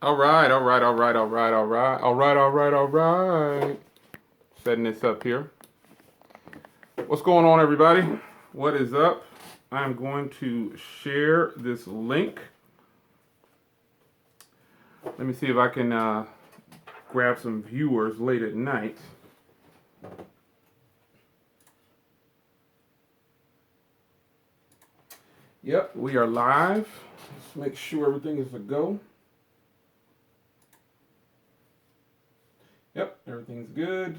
All right, all right, all right, all right, all right, all right, all right, all right. Setting this up here. What's going on, everybody? What is up? I'm going to share this link. Let me see if I can grab some viewers late at night. Yep, we are live. Let's make sure everything is a go. Yep, everything's good.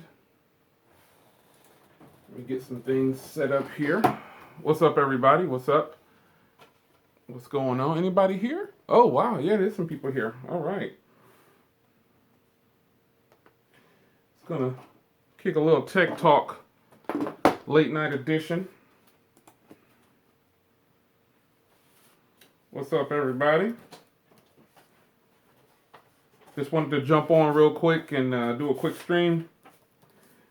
Let me get some things set up here. What's up, everybody? What's up? What's going on? Anybody here? Oh, wow. Yeah, there's some people here. All right. It's going to kick a little tech talk late night edition. What's up, everybody? Just wanted to jump on real quick and do a quick stream.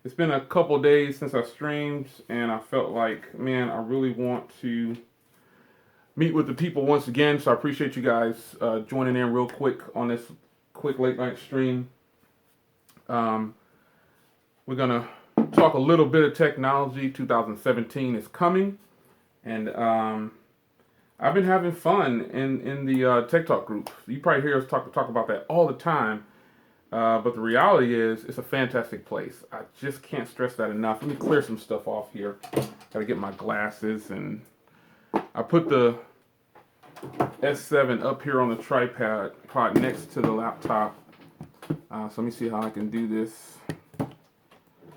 It's been a couple days since I streamed, and I felt like, man, I really want to meet with the people once again. So I appreciate you guys joining in real quick on this quick late night stream. We're going to talk a little bit of technology. 2017 is coming, and I've been having fun in the Tech Talk group. You probably hear us talk about that all the time. But the reality is, it's a fantastic place. I just can't stress that enough. Let me clear some stuff off here. Gotta get my glasses, and I put the S7 up here on the tripod next to the laptop. So let me see how I can do this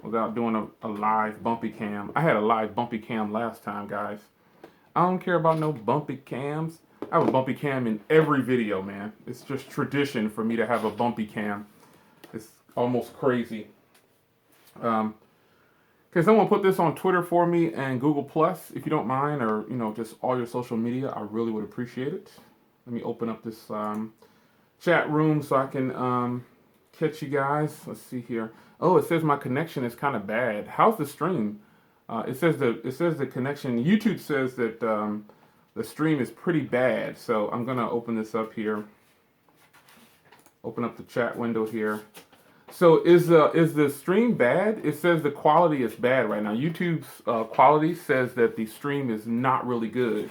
without doing a live bumpy cam. I had a live bumpy cam last time, guys. I don't care about no bumpy cams. I have a bumpy cam in every video, man. It's just tradition for me to have a bumpy cam. It's almost crazy. Can someone put this on Twitter for me and Google Plus, if you don't mind, or just all your social media? I really would appreciate it. Let me open up this chat room so I can catch you guys. Let's see here. Oh, it says my connection is kind of bad. How's the stream? It says the connection. YouTube says that the stream is pretty bad. So I'm gonna open this up here. Open up the chat window here. So is the stream bad? It says the quality is bad right now. YouTube's quality says that the stream is not really good.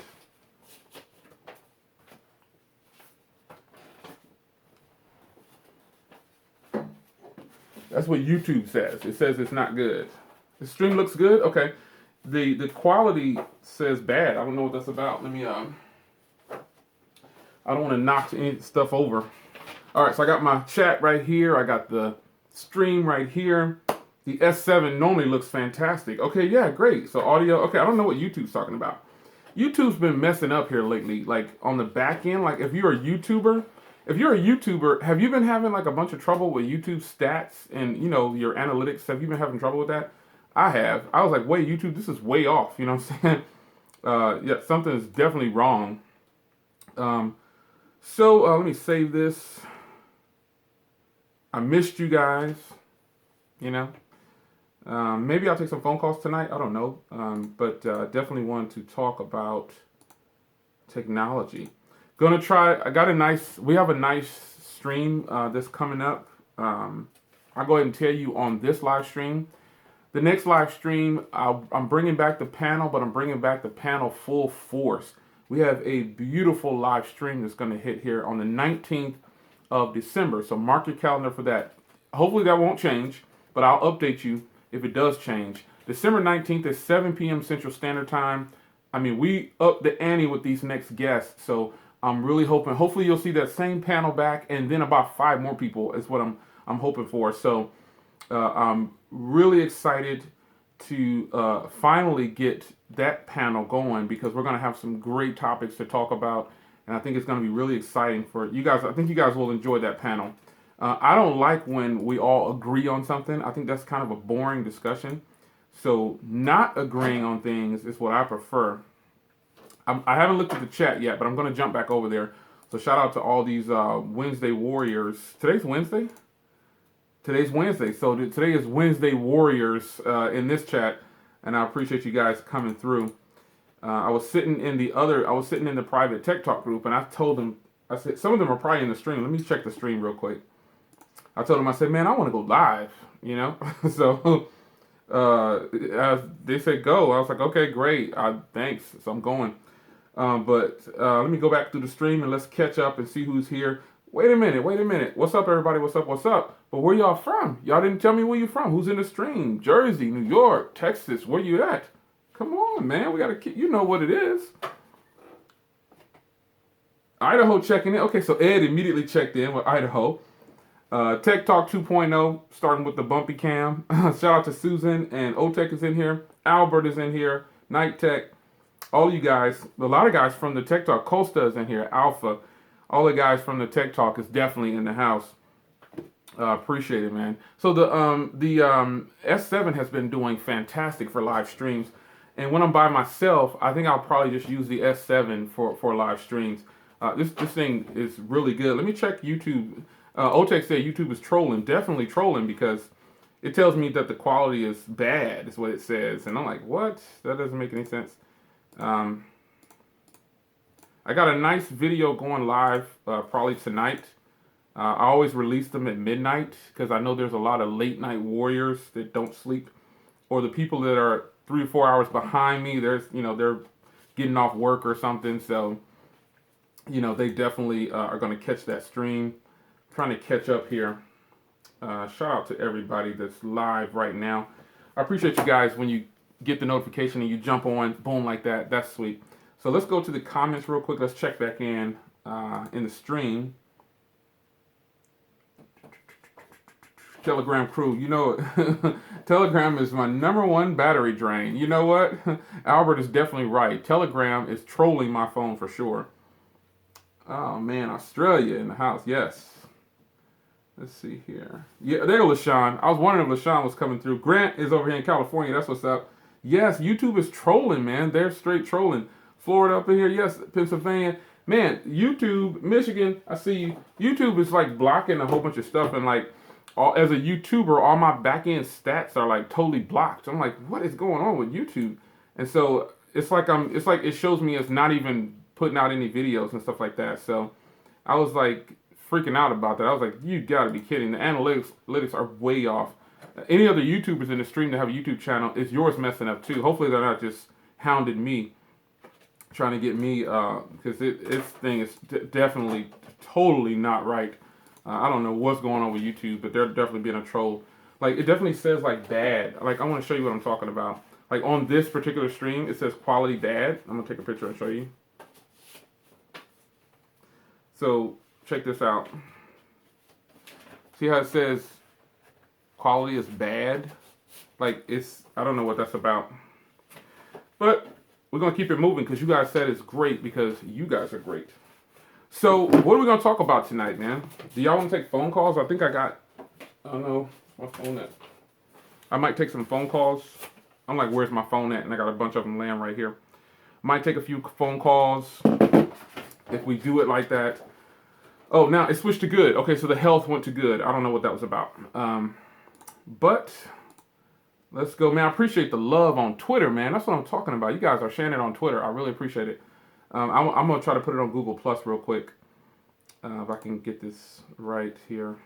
That's what YouTube says. It says it's not good. The stream looks good. Okay. The quality says bad. I don't know what that's about. Let me I don't want to knock any stuff over. All right, so I got my chat right here. I got the stream right here. The S7 normally looks fantastic. Okay, yeah, great. So audio. Okay, I don't know what YouTube's talking about. YouTube's been messing up here lately. Like on the back end, like if you're a YouTuber, have you been having like a bunch of trouble with YouTube stats and your analytics? Have you been having trouble with that? I have. I was like, wait, YouTube, this is way off. You know what I'm saying? Yeah, something is definitely wrong. So let me save this. I missed you guys. Maybe I'll take some phone calls tonight. I don't know. But definitely wanted to talk about technology. Gonna try. We have a nice stream that's coming up. I'll go ahead and tell you on this live stream. The next live stream, I'm bringing back the panel, but I'm bringing back the panel full force. We have a beautiful live stream that's going to hit here on the 19th of December. So mark your calendar for that. Hopefully that won't change, but I'll update you if it does change. December 19th is 7 p.m. Central Standard Time. I mean, we up the ante with these next guests. So I'm really hoping, hopefully you'll see that same panel back, and then about 5 more people is what I'm hoping for. So I'm really excited to finally get that panel going because we're going to have some great topics to talk about, and I think it's going to be really exciting for you guys. I think you guys will enjoy that panel. I don't like when we all agree on something. I think that's kind of a boring discussion. So not agreeing on things is what I prefer. I haven't looked at the chat yet, but I'm going to jump back over there. So shout out to all these Wednesday Warriors. Today's Wednesday? Today's Wednesday. So today is Wednesday Warriors in this chat, and I appreciate you guys coming through. I was sitting in the private Tech Talk group, and I told them I said, some of them are probably in the stream. Let me check the stream real quick. I told them, I said, man, I want to go live, you know? So as they said go. I was like, okay, great. Thanks. So I'm going. But let me go back through the stream and let's catch up and see who's here. Wait a minute. What's up, everybody? What's up? But where y'all from? Y'all didn't tell me where you from. Who's in the stream? Jersey, New York, Texas. Where you at? Come on, man. We got to keep, you know what it is. Idaho checking in. Okay, so Ed immediately checked in with Idaho. Tech Talk 2.0, starting with the bumpy cam. Shout out to Susan and Otech is in here. Albert is in here. Night Tech. All you guys, a lot of guys from the Tech Talk. Costa is in here. Alpha. All the guys from the Tech Talk is definitely in the house. Appreciate it, man. So the S7 has been doing fantastic for live streams. And when I'm by myself, I think I'll probably just use the S7 for live streams. This thing is really good. Let me check YouTube. Otech said YouTube is trolling. Definitely trolling because it tells me that the quality is bad, is what it says. And I'm like, what? That doesn't make any sense. I got a nice video going live probably tonight. I always release them at midnight because I know there's a lot of late night warriors that don't sleep, or the people that are 3 or 4 hours behind me. They're getting off work or something, so they definitely are going to catch that stream. I'm trying to catch up here. Shout out to everybody that's live right now. I appreciate you guys when you get the notification and you jump on, boom, like that. That's sweet. So let's go to the comments real quick. Let's check back in the stream. Telegram crew, Telegram is my #1 battery drain. You know what? Albert is definitely right. Telegram is trolling my phone for sure. Oh man, Australia in the house. Yes. Let's see here. Yeah, there goes LaShawn. I was wondering if LaShawn was coming through. Grant is over here in California. That's what's up. Yes, YouTube is trolling, man. They're straight trolling. Florida up in here. Yes, Pennsylvania. Man, YouTube, Michigan, I see you. YouTube is like blocking a whole bunch of stuff, and like as a YouTuber, all my back end stats are like totally blocked. I'm like, what is going on with YouTube? And so it's like it shows me it's not even putting out any videos and stuff like that. So I was like freaking out about that. I was like, you gotta be kidding. The analytics are way off. Any other YouTubers in the stream that have a YouTube channel, is yours messing up too. Hopefully they're not just hounding me, trying to get me, because this thing is definitely totally not right. I don't know what's going on with YouTube, but they're definitely being a troll. Like, it definitely says, like, bad. Like, I want to show you what I'm talking about. Like, on this particular stream, it says quality bad. I'm going to take a picture and show you. So, check this out. See how it says quality is bad? Like, I don't know what that's about. But we're going to keep it moving because you guys said it's great because you guys are great. So, what are we going to talk about tonight, man? Do y'all want to take phone calls? I think I don't know, my phone at. I might take some phone calls. I'm like, where's my phone at? And I got a bunch of them laying right here. Might take a few phone calls if we do it like that. Oh, now it switched to good. Okay, so the health went to good. I don't know what that was about. But let's go, man. I appreciate the love on Twitter, man. That's what I'm talking about. You guys are sharing it on Twitter. I really appreciate it. I'm going to try to put it on Google Plus real quick. If I can get this right here.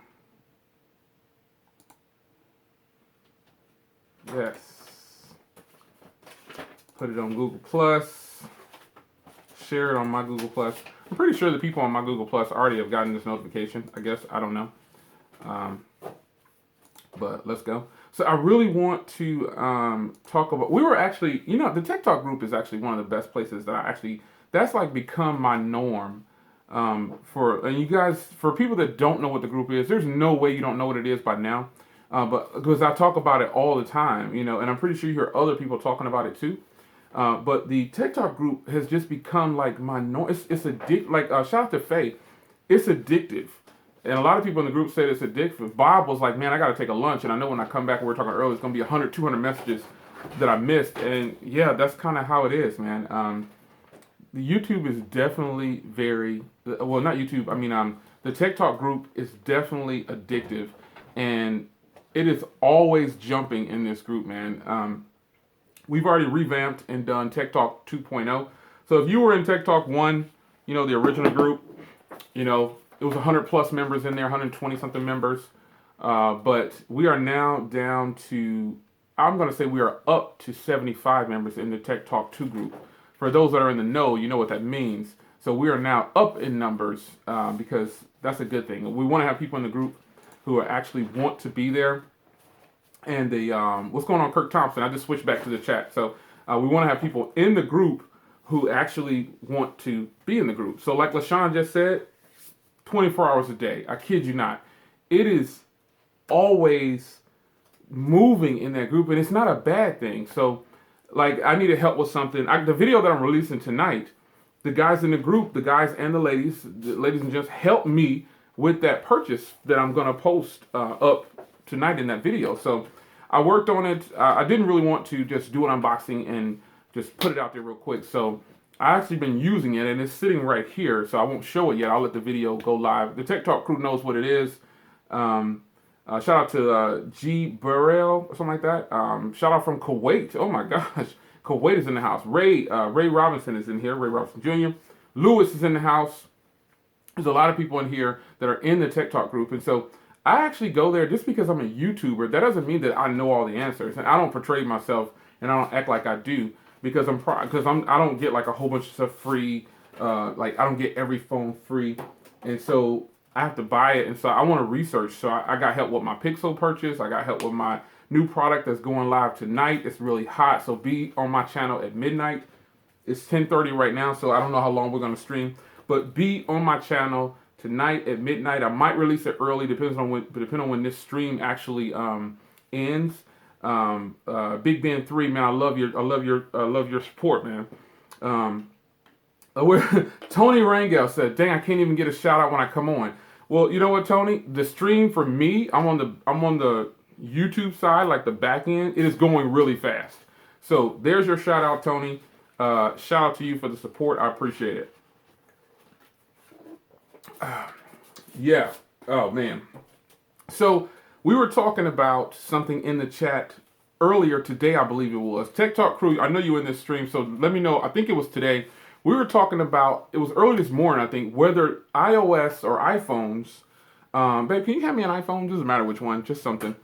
Yes. Put it on Google Plus. Share it on my Google Plus. I'm pretty sure the people on my Google Plus already have gotten this notification. I guess. I don't know. But let's go. So I really want to talk about. We were actually, the Tech Talk group is actually one of the best places that that's like become my norm. And you guys, for people that don't know what the group is, there's no way you don't know what it is by now. But because I talk about it all the time, and I'm pretty sure you hear other people talking about it too. But the Tech Talk group has just become like my norm. It's addictive. Like shout out to Faye, it's addictive. And a lot of people in the group said it's addictive. Bob was like, man, I got to take a lunch. And I know when I come back, we were talking earlier, it's going to be 100, 200 messages that I missed. And yeah, that's kind of how it is, man. The YouTube is definitely well, not YouTube. I mean, the Tech Talk group is definitely addictive. And it is always jumping in this group, man. We've already revamped and done Tech Talk 2.0. So if you were in Tech Talk 1, the original group, You know, it was 100 plus members in there, 120 something members. But we are now down to, I'm going to say we are up to 75 members in the Tech Talk 2 group. For those that are in the know, you know what that means. So we are now up in numbers because that's a good thing. We want to have people in the group who are actually want to be there. And the what's going on, Kirk Thompson? I just switched back to the chat. So we want to have people in the group who actually want to be in the group. So like LaShawn just said, 24 hours a day. I kid you not. It is always moving in that group, and it's not a bad thing. So, like, I needed help with something. The video that I'm releasing tonight, the guys in the group, the guys and the ladies and gents, help me with that purchase that I'm going to post up tonight in that video. So, I worked on it. I didn't really want to just do an unboxing and just put it out there real quick. So, I actually been using it, and it's sitting right here, so I won't show it yet. I'll let the video go live. The Tech Talk crew knows what it is. Shout out to G. Burrell or something like that. Shout out from Kuwait. Oh my gosh, Kuwait is in the house. Ray Robinson is in here. Ray Robinson Jr. Lewis is in the house. There's a lot of people in here that are in the Tech Talk group, and so I actually go there just because I'm a YouTuber. That doesn't mean that I know all the answers, and I don't portray myself and I don't act like I do. Because I don't get like a whole bunch of stuff free, like I don't get every phone free, and so I have to buy it, and so I want to research. So I got help with my Pixel purchase. I got help with my new product that's going live tonight. It's really hot, so be on my channel at midnight. It's 10:30 right now, so I don't know how long we're gonna stream, but be on my channel tonight at midnight. I might release it early, depending on when this stream actually ends. Big Ben 3, man, I love your support, man. Tony Rangel said, "Dang, I can't even get a shout out when I come on." Well, you know what, Tony? The stream for me, I'm on the YouTube side, like the back end. It is going really fast. So there's your shout out, Tony. Shout out to you for the support. I appreciate it. Yeah. Oh man. So we were talking about something in the chat earlier today, I believe it was. Tech Talk crew, I know you in this stream, so let me know. I think it was today. We were talking about, it was early this morning, I think, whether iOS or iPhones, babe, can you have me an iPhone? Doesn't matter which one, just something.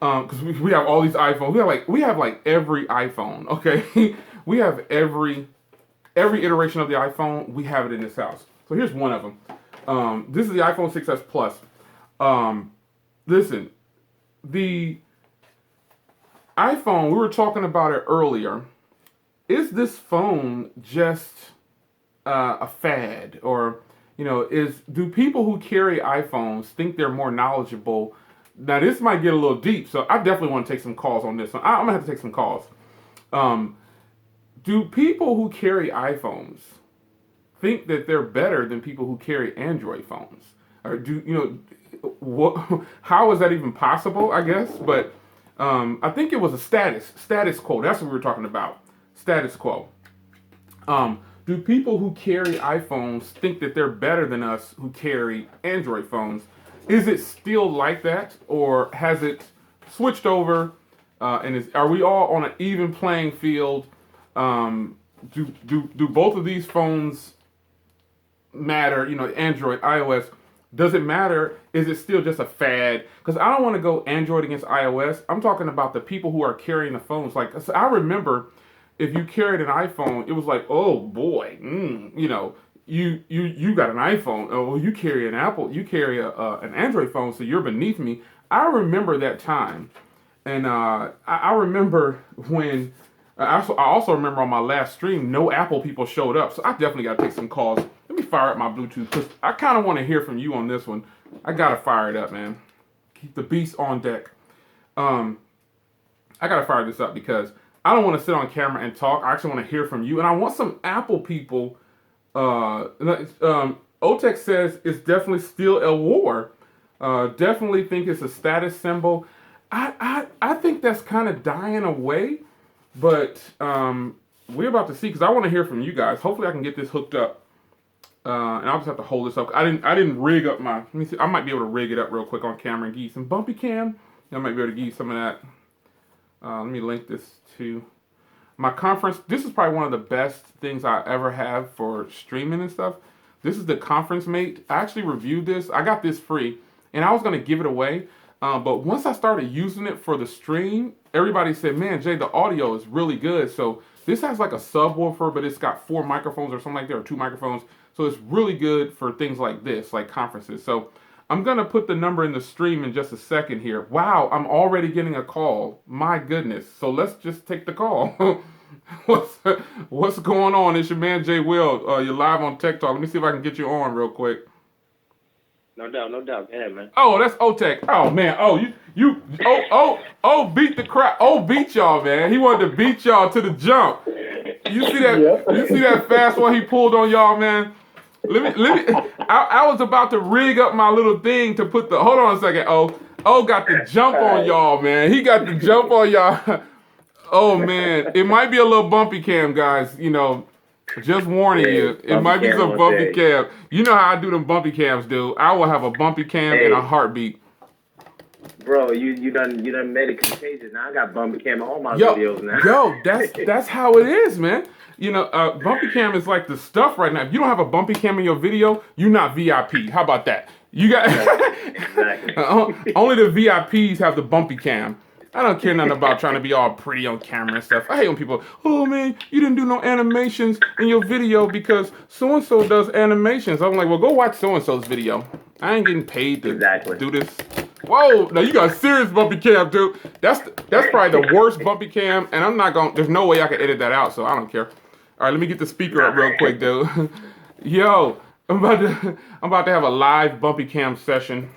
Because we have all these iPhones. We have like every iPhone, okay? We have every iteration of the iPhone, we have it in this house. So here's one of them. This is the iPhone 6s Plus. Listen, the iPhone, we were talking about it earlier. Is this phone just a fad? Or, you know, do people who carry iPhones think they're more knowledgeable? Now, this might get a little deep, so I definitely want to take some calls on this one. I'm going to have to take some calls. Do people who carry iPhones think that they're better than people who carry Android phones? Or how is that even possible, I guess? But I think it was a status quo. That's what we were talking about. Status quo. Do people who carry iPhones think that they're better than us who carry Android phones? Is it still like that, or has it switched over? Are we all on an even playing field? Do both of these phones matter? You know, Android, iOS. Does it matter? Is it still just a fad? Because I don't want to go Android against iOS. I'm talking about the people who are carrying the phones. Like, so I remember, if you carried an iPhone, it was like, oh boy, you know, you got an iPhone. Oh, you carry an Apple. You carry an Android phone, so you're beneath me. I remember that time, and I remember when. I also remember on my last stream, no Apple people showed up, so I definitely got to take some calls. Let me fire up my Bluetooth, because I kind of want to hear from you on this one. I got to fire it up, man. Keep the beast on deck. I got to fire this up because I don't want to sit on camera and talk. I actually want to hear from you, and I want some Apple people. Otech says it's definitely still a war. Definitely think it's a status symbol. I think that's kind of dying away. But we're about to see, because I want to hear from you guys. Hopefully I can get this hooked up. And I'll just have to hold this up. I didn't rig up my, let me see, I might be able to rig it up real quick on camera and give you some bumpy cam. I might be able to give you some of that. Let me link this to my conference. This is probably one of the best things I ever have for streaming and stuff. This is the Conference Mate. I actually reviewed this. I got this free, and I was going to give it away. But once I started using it for the stream, everybody said, man, Jay, the audio is really good. So this has like a subwoofer, but it's got 4 microphones or something like that, or 2 microphones. So it's really good for things like this, like conferences. So I'm going to put the number in the stream in just a second here. Wow, I'm already getting a call. My goodness. So let's just take the call. What's going on? It's your man, Jay Will. You're live on Tech Talk. Let me see if I can get you on real quick. No doubt. Go ahead, man. Oh, that's O-Tech. Oh, man. Oh, beat the crap. Oh, beat y'all, man. He wanted to beat y'all to the jump. You see that? Yep. You see that fast one he pulled on y'all, man? Let me. I was about to rig up my little thing to put the. Hold on a second. Oh, got the jump on y'all, man. He got the jump on y'all. Oh man, it might be a little bumpy cam, guys. You know, just warning you. It might be some bumpy cam. You know how I do them bumpy cams, dude. I will have a bumpy cam in a heartbeat. Bro, you done made it contagious. Now I got bumpy cam on all my videos now. Yo, that's how it is, man. You know, bumpy cam is like the stuff right now. If you don't have a bumpy cam in your video, you're not VIP. How about that? You got exactly. Only the VIPs have the bumpy cam. I don't care nothing about trying to be all pretty on camera and stuff. I hate when people, oh man, you didn't do no animations in your video because so-and-so does animations. I'm like, well, go watch so-and-so's video. I ain't getting paid to do this. Whoa, now you got a serious bumpy cam, dude. That's probably the worst bumpy cam, and I'm not going, there's no way I can edit that out, so I don't care. All right, let me get the speaker up real quick, dude. Yo, I'm about to have a live bumpy cam session.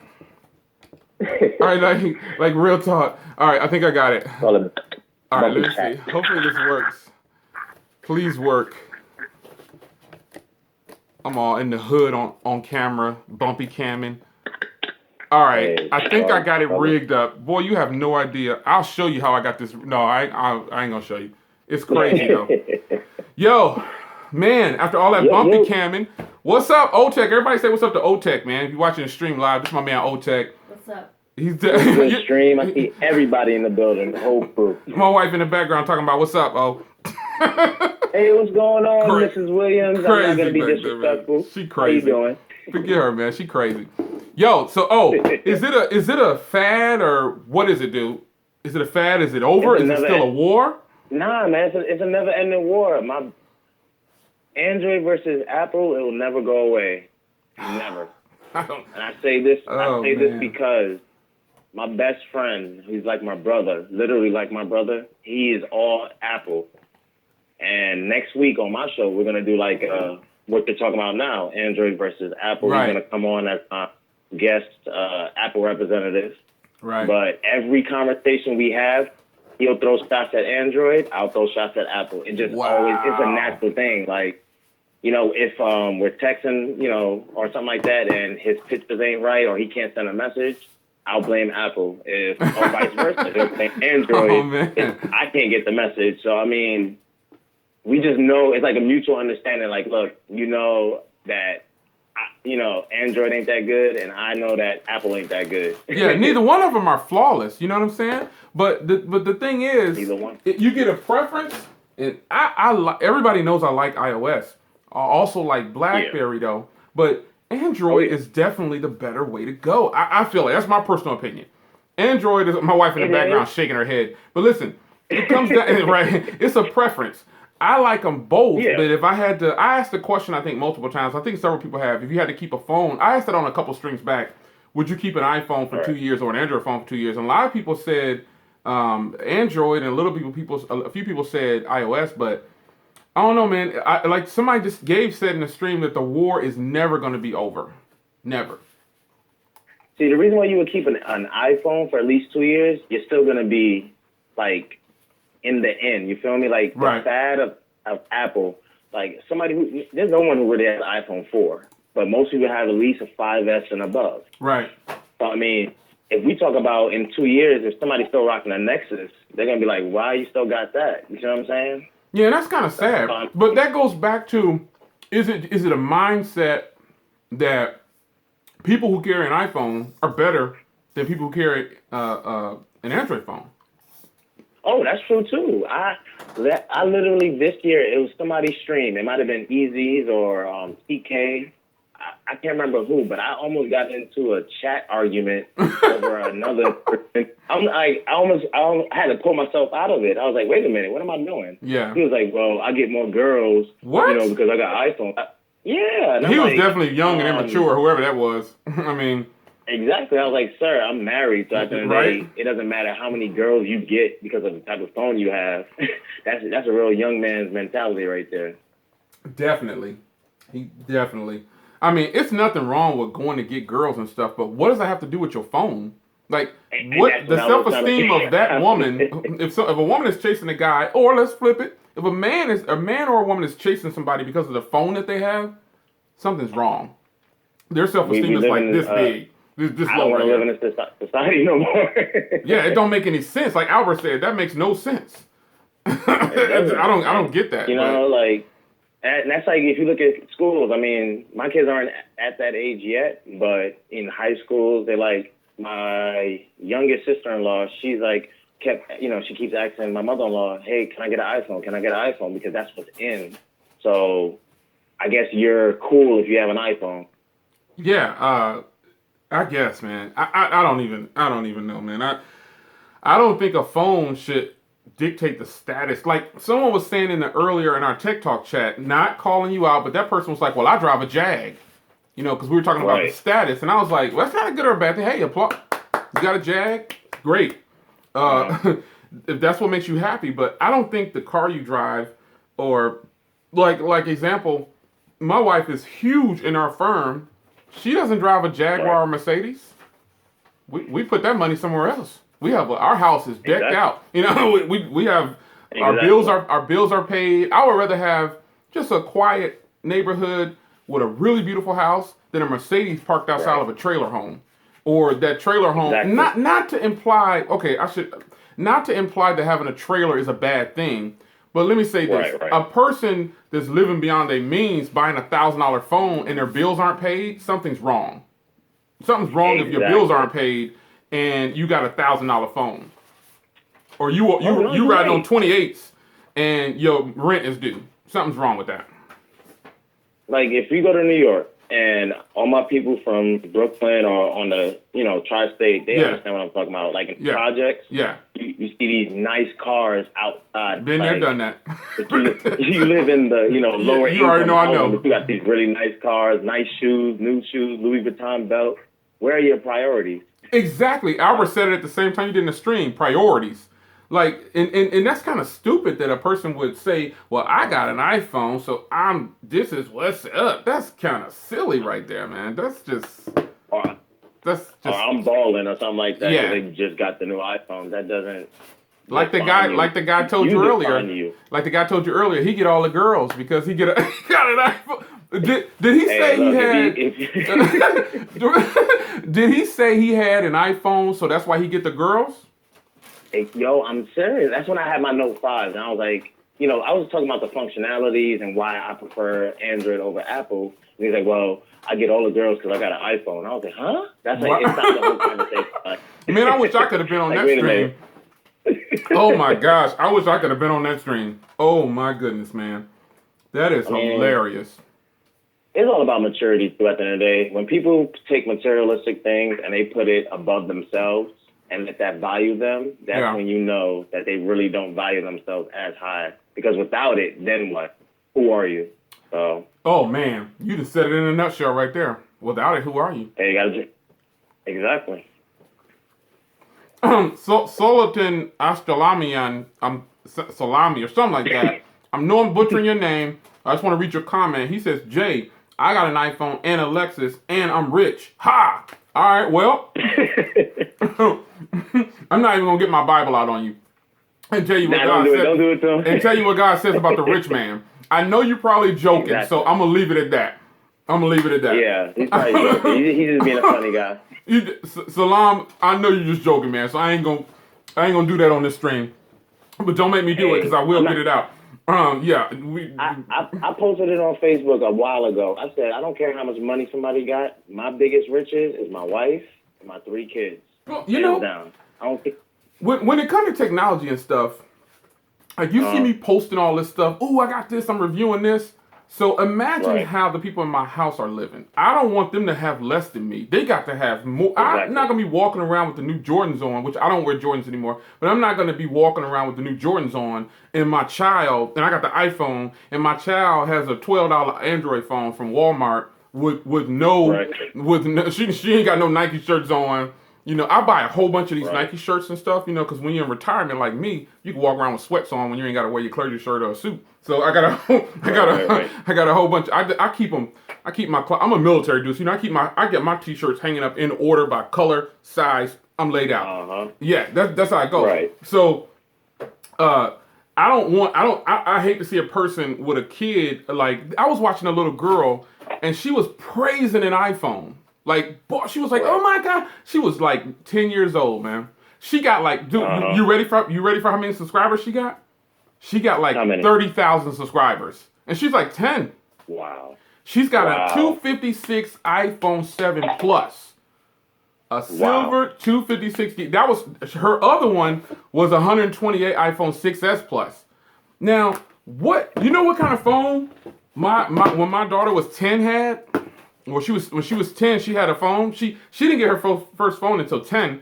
All right, like real talk. All right, I think I got it. All right, let me see. Hopefully this works. Please work. I'm all in the hood on camera, bumpy camming. All right, I think I got it rigged up. Boy, you have no idea. I'll show you how I got this. No, I ain't gonna show you. It's crazy though. Yo, man, after all that bumpy camming, what's up, O-Tech? Everybody say what's up to O-Tech, man. If you're watching the stream live, this is my man O-Tech. What's up? He's good stream. I see everybody in the building, the whole crew. My wife in the background talking about what's up, O. Hey, what's going on, Mrs. Williams? Crazy, I'm not gonna be disrespectful. She crazy. How you doing? Forget her, man. She crazy. Yo, so is it a fad or what is it, dude? Is it a fad? Is it over? Is it still a war? Nah, man, it's a never-ending war. My Android versus Apple, it will never go away. Never. And I say this. This because my best friend, who's like my brother, literally like my brother, he is all Apple. And next week on my show, we're gonna do like what they're talking about now, Android versus Apple. Right. He's gonna come on as my guest Apple representative. Right. But every conversation we have, he'll throw shots at Android, I'll throw shots at Apple. It just always, it's a natural thing. Like, you know, if we're texting, you know, or something like that, and his pictures ain't right, or he can't send a message, I'll blame Apple. If or vice versa, he'll blame Android if I can't get the message. So I mean, we just know it's like a mutual understanding. Like, look, you know that, you know, Android ain't that good, and I know that Apple ain't that good. Yeah, neither one of them are flawless. You know what I'm saying? But the thing is, you get a preference, and I everybody knows I like iOS. I also like BlackBerry though, but Android is definitely the better way to go. I feel like that's my personal opinion. Android is my wife in the background shaking her head. But listen, it comes down right. It's a preference. I like them both, but if I had to, I asked the question I think multiple times. I think several people have. If you had to keep a phone, I asked it on a couple streams back. Would you keep an iPhone for 2 years or an Android phone for 2 years? And a lot of people said Android, and a few people said iOS, but I don't know, man. Like somebody just said in the stream that the war is never going to be over, never. See, the reason why you would keep an iPhone for at least 2 years, you're still going to be like in the end. You feel me? Like the fad of Apple. Like there's no one who really has an iPhone 4, but most people have at least a 5S and above. Right. So I mean, if we talk about in 2 years, if somebody's still rocking a Nexus, they're gonna be like, "Why you still got that?" You know what I'm saying? Yeah, that's kind of sad. But that goes back to, is it a mindset that people who carry an iPhone are better than people who carry an Android phone? Oh, that's true too. I literally this year, it was somebody's stream. It might have been Easy's or TK, I can't remember who, but I almost got into a chat argument over another person. I had to pull myself out of it. I was like, wait a minute, what am I doing? Yeah. He was like, well, I get more girls, What? you know, because I got iPhone. Yeah. And He I'm was like, definitely young and immature, whoever that was. I mean. Exactly. I was like, sir, I'm married, so at the end of the Right. day, it doesn't matter how many girls you get because of the type of phone you have. That's a real young man's mentality right there. Definitely. Definitely. I mean, it's nothing wrong with going to get girls and stuff, but what does that have to do with your phone? Like, what the self-esteem of that woman? If a woman is chasing a guy, or let's flip it, if a man or a woman is chasing somebody because of the phone that they have, something's wrong. Their self-esteem is like this big. This I don't want to live in this society no more. Yeah, it don't make any sense. Like Albert said, that makes no sense. I don't get that. You know, like, and that's like if you look at schools. I mean, my kids aren't at that age yet, but in high schools, they like my youngest sister-in-law. She's like she keeps asking my mother-in-law, "Hey, can I get an iPhone? Can I get an iPhone?" Because that's what's in. So, I guess you're cool if you have an iPhone. Yeah. I guess, man. I don't even know, man. I don't think a phone should dictate the status. Like someone was saying earlier in our Tech Talk chat, not calling you out, but that person was like, "Well, I drive a Jag," you know, because we were talking about the status, and I was like, "Well, that's not a good or a bad thing. Hey, you got a Jag? Great. If that's what makes you happy." But I don't think the car you drive, or like example, my wife is huge in our firm. She doesn't drive a Jaguar or Mercedes. We put that money somewhere else. We have our house is decked out. You know, we have our bills are paid. I would rather have just a quiet neighborhood with a really beautiful house than a Mercedes parked outside of a trailer home, or that trailer home. Not to imply that having a trailer is a bad thing. But let me say this: a person that's living beyond their means, buying $1,000 phone, and their bills aren't paid, something's wrong. Something's wrong if your bills aren't paid and you got $1,000 phone, or you riding on 28s and your rent is due. Something's wrong with that. Like if you go to New York and all my people from Brooklyn or on the tri-state, they understand what I'm talking about. Like in projects, you see these nice cars outside. Been there, done that. You live in the lower income. You already know. I know. But you got these really nice cars, nice shoes, new shoes, Louis Vuitton belt. Where are your priorities? Exactly. Albert said it at the same time you did in the stream. Priorities. Like, and that's kind of stupid that a person would say, "Well, I got an iPhone, so this is what's up." That's kind of silly right there, man. That's just. Or I'm balling or something like that. Yeah. They just got the new iPhone. That doesn't. Like the guy told you earlier. Like the guy told you earlier, he get all the girls because he got an iPhone. Did he say he had? Did he say he had an iPhone, so that's why he get the girls? Yo, I'm serious. That's when I had my Note 5, and I was like, I was talking about the functionalities and why I prefer Android over Apple. And he's like, well, I get all the girls because I got an iPhone. And I was like, huh? That's like, it's not the whole conversation. Man, I wish I could have been on that stream. Oh my gosh, I wish I could have been on that stream. Oh my goodness, man. That is hilarious. It's all about maturity too at the end of the day. When people take materialistic things and they put it above themselves and let that value them, that's when you know that they really don't value themselves as high. Because without it, then what? Who are you? So. Oh man, you just said it in a nutshell right there. Without it, who are you? Hey, you gotta exactly. Solatin Astalamian, Salami or something like that. I know I'm butchering your name. I just want to read your comment. He says, "Jay, I got an iPhone and a Lexus, and I'm rich." Ha! All right, well, I'm not even gonna get my Bible out on you and tell you what God says. Don't do it to him. And tell you what God says about the rich man. I know you're probably joking, so I'm gonna leave it at that. Yeah, he's probably joking. He's just being a funny guy. Salam, I know you're just joking, man. So I ain't gonna do that on this stream. But don't make me do it because I will get it out. I posted it on Facebook a while ago. I said, I don't care how much money somebody got. My biggest riches is my wife and my 3 kids. Well, down. I don't think. When it comes to technology and stuff, like you see me posting all this stuff. Oh, I got this. I'm reviewing this. So imagine Right. how the people in my house are living. I don't want them to have less than me. They got to have more. I'm Exactly. not going to be walking around with the new Jordans on, which I don't wear Jordans anymore, but I'm not going to be walking around with the new Jordans on, and my child, and I got the iPhone, and my child has a $12 Android phone from Walmart with no, Right. she ain't got no Nike shirts on. You know, I buy a whole bunch of these Right. Nike shirts and stuff, you know, because when you're in retirement like me, you can walk around with sweats on when you ain't got to wear your clergy shirt or a suit. So I got Right. I got a whole bunch. I keep them. I keep my. I'm a military dude. So, you know, I get my t-shirts hanging up in order by color, size. I'm laid out. Uh-huh. Yeah, that's how I go. Right. So, I hate to see a person with a kid. Like, I was watching a little girl, and she was praising an iPhone. Like, boy, she was like, "Oh my God!" She was like 10 years old, man. She got like, dude, you ready for how many subscribers she got? She got like 30,000 subscribers, and she's like 10. Wow. She's got a 256 iPhone 7 Plus, a silver 256. That was her other one was 128 iPhone 6s Plus. Now, what kind of phone when my daughter was 10 had? Well, when she was 10, she had a phone. She didn't get her first phone until 10.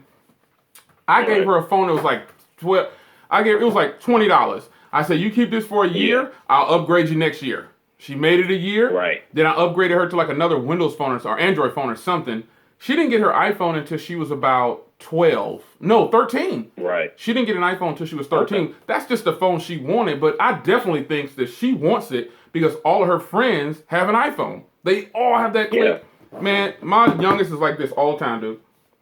I gave her a phone that was like 12. It was like $20. I said, you keep this for a year, I'll upgrade you next year. She made it a year. Right. Then I upgraded her to like another Windows phone or Android phone or something. She didn't get her iPhone until she was about 12. No, 13. Right. She didn't get an iPhone until she was 13. Okay. That's just the phone she wanted, but I definitely think that she wants it because all of her friends have an iPhone. They all have that clip. Yeah. Man, my youngest is like this all the time, dude.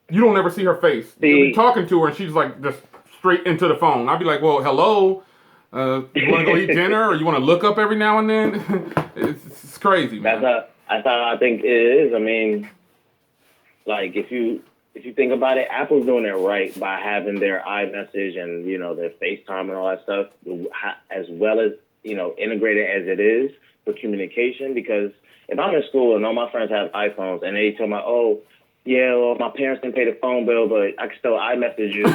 You don't ever see her face. You'll be talking to her and she's like just straight into the phone. I'll be like, well, hello. You want to go eat dinner or you want to look up every now and then? it's crazy, man. That's how I think it is. I mean, like if you think about it, Apple's doing it right by having their iMessage and, you know, their FaceTime and all that stuff, as well as, you know, integrated as it is for communication. Because if I'm in school and all my friends have iPhones and they tell me, oh, yeah, well, my parents didn't pay the phone bill, but I can still iMessage you.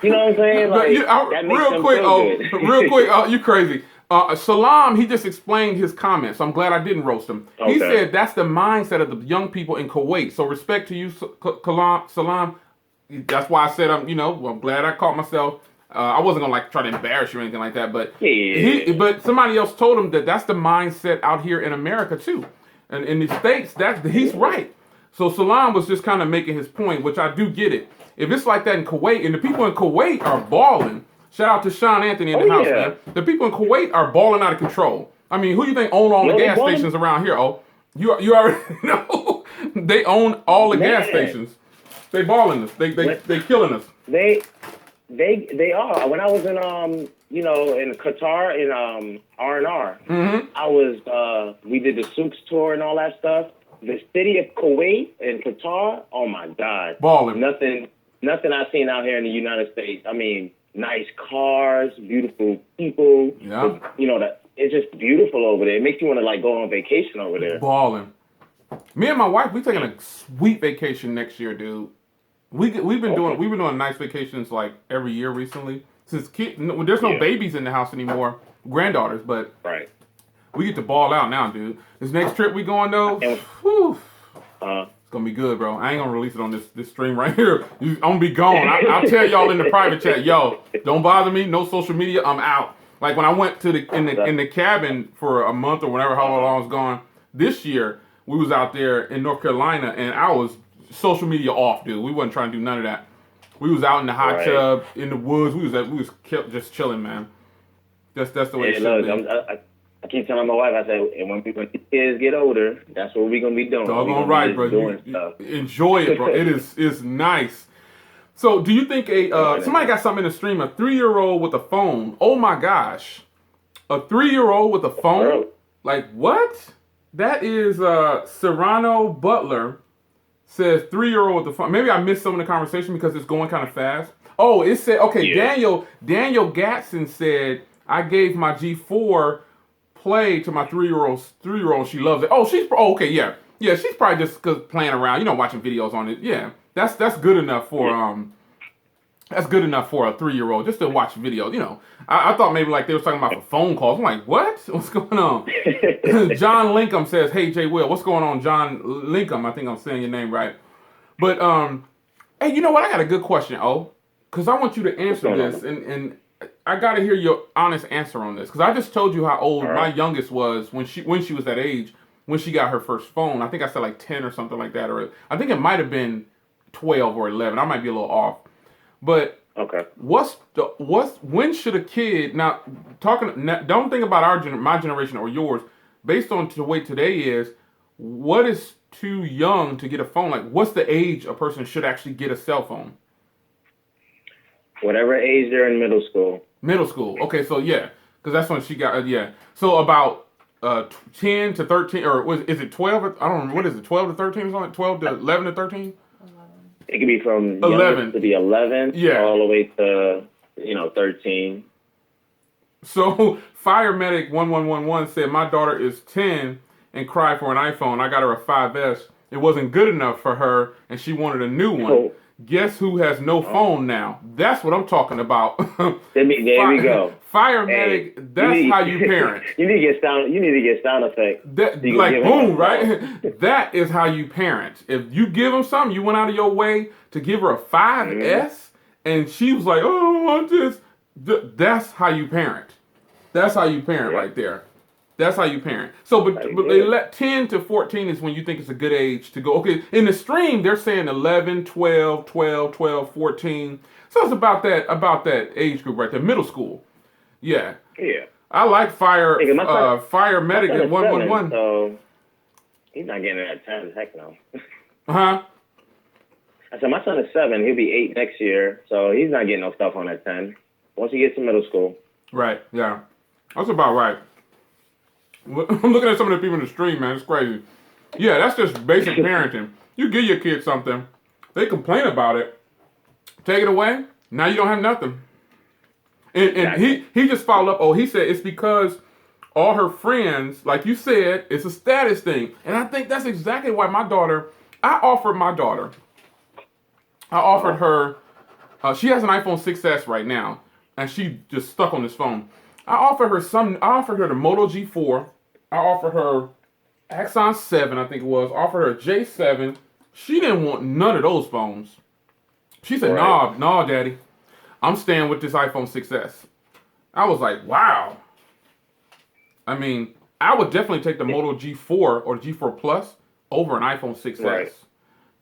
You know what I'm saying? Like, that makes them feel good. Real quick, you crazy. Salam, he just explained his comments. I'm glad I didn't roast him. Okay. He said that's the mindset of the young people in Kuwait. So respect to you, Salam. That's why I said I'm glad I caught myself. I wasn't gonna like try to embarrass you or anything like that, but but somebody else told him that that's the mindset out here in America too, and in the States. He's right. So Salam was just kind of making his point, which I do get it. If it's like that in Kuwait, and the people in Kuwait are balling. Shout out to Sean Anthony in the house, man. The people in Kuwait are balling out of control. I mean, who do you think own all the gas stations around here? Oh, you already know. They own all the gas stations. They balling us. They killing us. They are. When I was in in Qatar in R&R, I was we did the souks tour and all that stuff. The city of Kuwait and Qatar, oh my God, balling. Nothing I've seen out here in the United States. I mean, nice cars, beautiful people. Yeah. It's just beautiful over there. It makes you want to like go on vacation over there. Balling. Me and my wife, we taking a sweet vacation next year, dude. We've been doing nice vacations like every year recently. Since there's no babies in the house anymore, granddaughters, but right. We get to ball out now, dude. This next trip we going though, it's gonna be good, bro. I ain't gonna release it on this stream right here. I'm gonna be gone. I'll tell y'all in the private chat, yo, don't bother me. No social media. I'm out. Like when I went to in the cabin for a month or whatever, how long I was gone. This year we was out there in North Carolina, and I was social media off, dude. We wasn't trying to do none of that. We was out in the hot tub, in the woods. We was just chilling, man. That's the way it should be. I keep telling my wife, I said, and when the kids get older, that's what we're going to be doing. Doggone right, bro. Enjoy it, bro. It's nice. So do you think somebody got something in the stream, a 3-year-old with a phone? Oh my gosh. A 3-year-old with a phone? Like what? That is Serrano Butler says 3-year-old with a phone. Maybe I missed some of the conversation because it's going kind of fast. Oh, it said, okay, yeah. Daniel Gatson said, I gave my G4 Play to my 3-year-old. She loves it. Oh, okay, yeah. She's probably just playing around, watching videos on it. Yeah, that's good enough for That's good enough for a 3-year-old just to watch videos. I thought maybe like they were talking about for phone calls. I'm like, what? What's going on? John Lincoln says, "Hey Jay Will, what's going on, John Lincoln? I think I'm saying your name right." But hey, you know what? I got a good question, because I want you to answer this, and I got to hear your honest answer on this, because I just told you how old my youngest was when she was that age when she got her first phone. I think I said like 10 or something like that, or I think it might have been 12 or 11. I might be a little off. But Okay. when should a kid now don't think about my generation or yours based on the way today is, what is too young to get a phone? Like, what's the age a person should actually get a cell phone? Whatever age they're in middle school. Middle school. Okay, so yeah, because that's when she got yeah. So about 10 to 13, or is it 12? I don't remember. What is it? 12 to 13 or something? 12 to 11 to 13? It could be from 11 to be 11, yeah, all the way to 13. So Fire Medic 1111 said my daughter is 10 and cried for an iPhone. I got her a 5S. It wasn't good enough for her, and she wanted a new one. Oh. Guess who has no phone now? That's what I'm talking about. There we go. Fire Medic. That's how you parent. You need to get sound. You need to get sound effects. Like boom, right? That is how you parent. If you give them something, you went out of your way to give her a 5S, and she was like, "Oh, I want this." That's how you parent. That's how you parent right there. That's how you parent. So, but they let 10 to 14 is when you think it's a good age to go. Okay, in the stream, they're saying 11, 12, 12, 12, 14. So it's about that age group right there, middle school. Yeah. Yeah. I like Fire Medic at 111. So he's not getting it at 10. Heck no. Huh? I said my son is 7. He'll be 8 next year. So he's not getting no stuff on at 10. Once he gets to middle school. Right. Yeah. That's about right. I'm looking at some of the people in the stream, man. It's crazy. Yeah, that's just basic parenting. You give your kid something, they complain about it, take it away, now you don't have nothing. And exactly. he just followed up. Oh, he said it's because all her friends, like you said, it's a status thing. And I think that's exactly why I offered her, she has an iPhone 6S right now, and she just stuck on this phone. I offered her the Moto G4. I offered her Axon 7, I think it was. Offered her J7. She didn't want none of those phones. She said, nah, daddy. I'm staying with this iPhone 6S. I was like, wow. I mean, I would definitely take the Moto G4 or G4 Plus over an iPhone 6S. Right.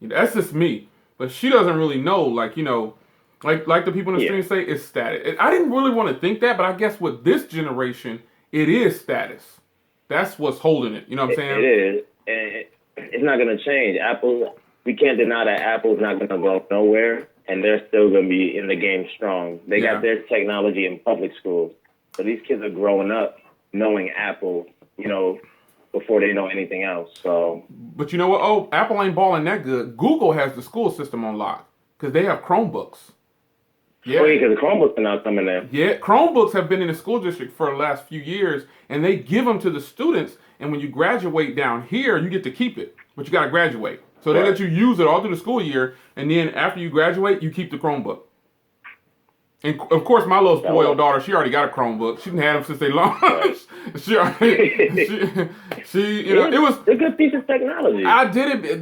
That's just me. But she doesn't really know, like the people in the stream say, it's status. I didn't really want to think that, but I guess with this generation, it is status. That's what's holding it. You know what I'm saying? It is. And it's not going to change. We can't deny that Apple's not going to go nowhere, and they're still going to be in the game strong. They got their technology in public schools. So these kids are growing up knowing Apple, before they know anything else. So, but you know what? Oh, Apple ain't balling that good. Google has the school system on lock because they have Chromebooks. Yeah, because the Chromebooks are not coming in. Yeah, Chromebooks have been in the school district for the last few years, and they give them to the students. And when you graduate down here, you get to keep it, but you got to graduate. So they let you use it all through the school year, and then after you graduate, you keep the Chromebook. And of course, my little spoiled daughter, she already got a Chromebook. She didn't have them since they launched. It was a good piece of technology.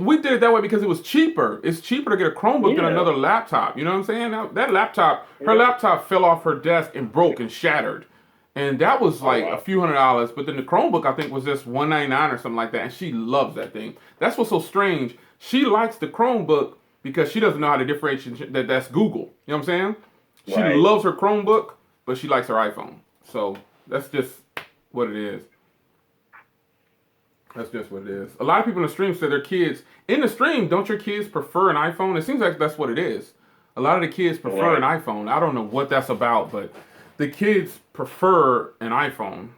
We did it that way because it was cheaper. It's cheaper to get a Chromebook than another laptop. You know what I'm saying? That laptop, her laptop fell off her desk and broke and shattered. And that was like a few $100s. But then the Chromebook, I think, was just $199 or something like that. And she loves that thing. That's what's so strange. She likes the Chromebook because she doesn't know how to differentiate that that's Google. You know what I'm saying? She loves her Chromebook, but she likes her iPhone. So that's just what it is. That's just what it is. A lot of people in the stream say their kids, in the stream, don't your kids prefer an iPhone? It seems like that's what it is. A lot of the kids prefer an iPhone. I don't know what that's about, but the kids prefer an iPhone.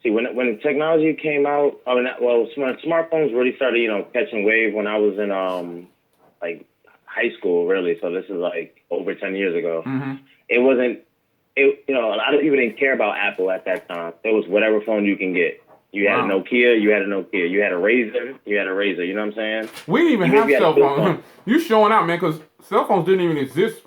See, when the technology came out, when smartphones really started, catching wave when I was in high school, really. So this is like over 10 years ago. Mm-hmm. It wasn't. A lot of people didn't care about Apple at that time. It was whatever phone you can get. You had a Wow. Nokia, you had a Nokia. You had a Razor, you had a Razor. You know what I'm saying? We didn't even Even if have you had a cell flip phones. phone. You showing out, man, because cell phones didn't even exist.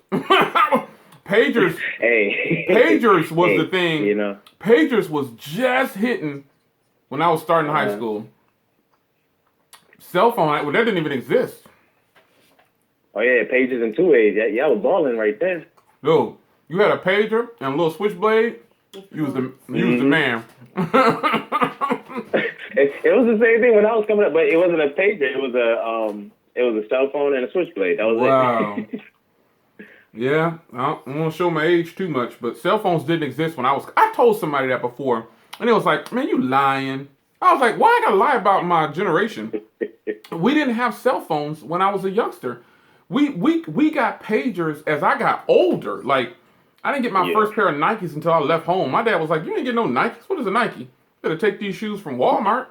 Pagers, Hey, pagers was the hey, thing. you know. Pagers was just hitting when I was starting high Uh-huh. school. Cell phone, well, that didn't even exist. Oh yeah, pages and two ways. Yeah, I was balling right there. Dude, you had a pager and a little switchblade. You was the man. It was the same thing when I was coming up, but it wasn't a pager. It was a cell phone and a switchblade. That was Wow. it. Yeah, I don't want to show my age too much, but cell phones didn't exist when I told somebody that before, and it was like, man, you lying. I was like, why I gotta lie about my generation? We didn't have cell phones when I was a youngster. We got pagers as I got older. Like, I didn't get my first pair of Nikes until I left home. My dad was like, you didn't get no Nikes? What is a Nike? You better take these shoes from Walmart.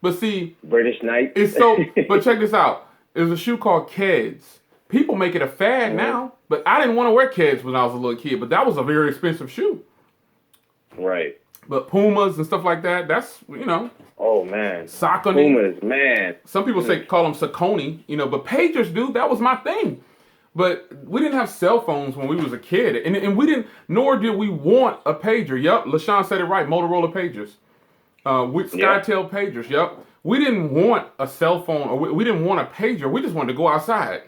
But see, British Knight. it's so, but check this out. There's a shoe called Keds. People make it a fad now, but I didn't want to wear Keds when I was a little kid, but that was a very expensive shoe. Right. But Pumas and stuff like that, that's, Oh man. Saucony. Pumas, man. Some people call them Saucony, but pagers, dude, that was my thing. But we didn't have cell phones when we was a kid, and we didn't, nor did we want a pager. Yep, LaShawn said it right, Motorola pagers. With Skytel pagers, yep. We didn't want a cell phone, or we didn't want a pager. We just wanted to go outside.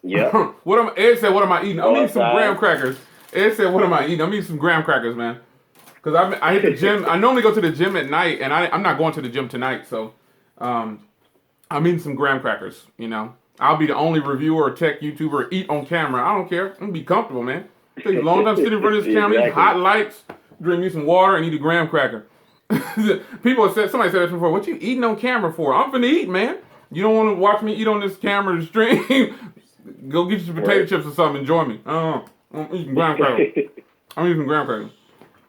Yeah. Ed said, what am I eating? I'm eating some outside. graham crackers. Ed said, what am I eating? I'm eating some graham crackers, man. Because I hit the gym. I normally go to the gym at night, and I'm not going to the gym tonight, so I'm eating some graham crackers, I'll be the only reviewer or tech YouTuber eat on camera. I don't care. I'm going to be comfortable, man. Take a long time sitting in front of this camera, eat hot lights, drink me some water, and eat a graham cracker. Somebody said that before. What you eating on camera for? I'm finna eat, man. You don't want to watch me eat on this camera stream. Go get you some potato chips or something. Enjoy me. I'm eating graham crackers. I'm eating graham crackers.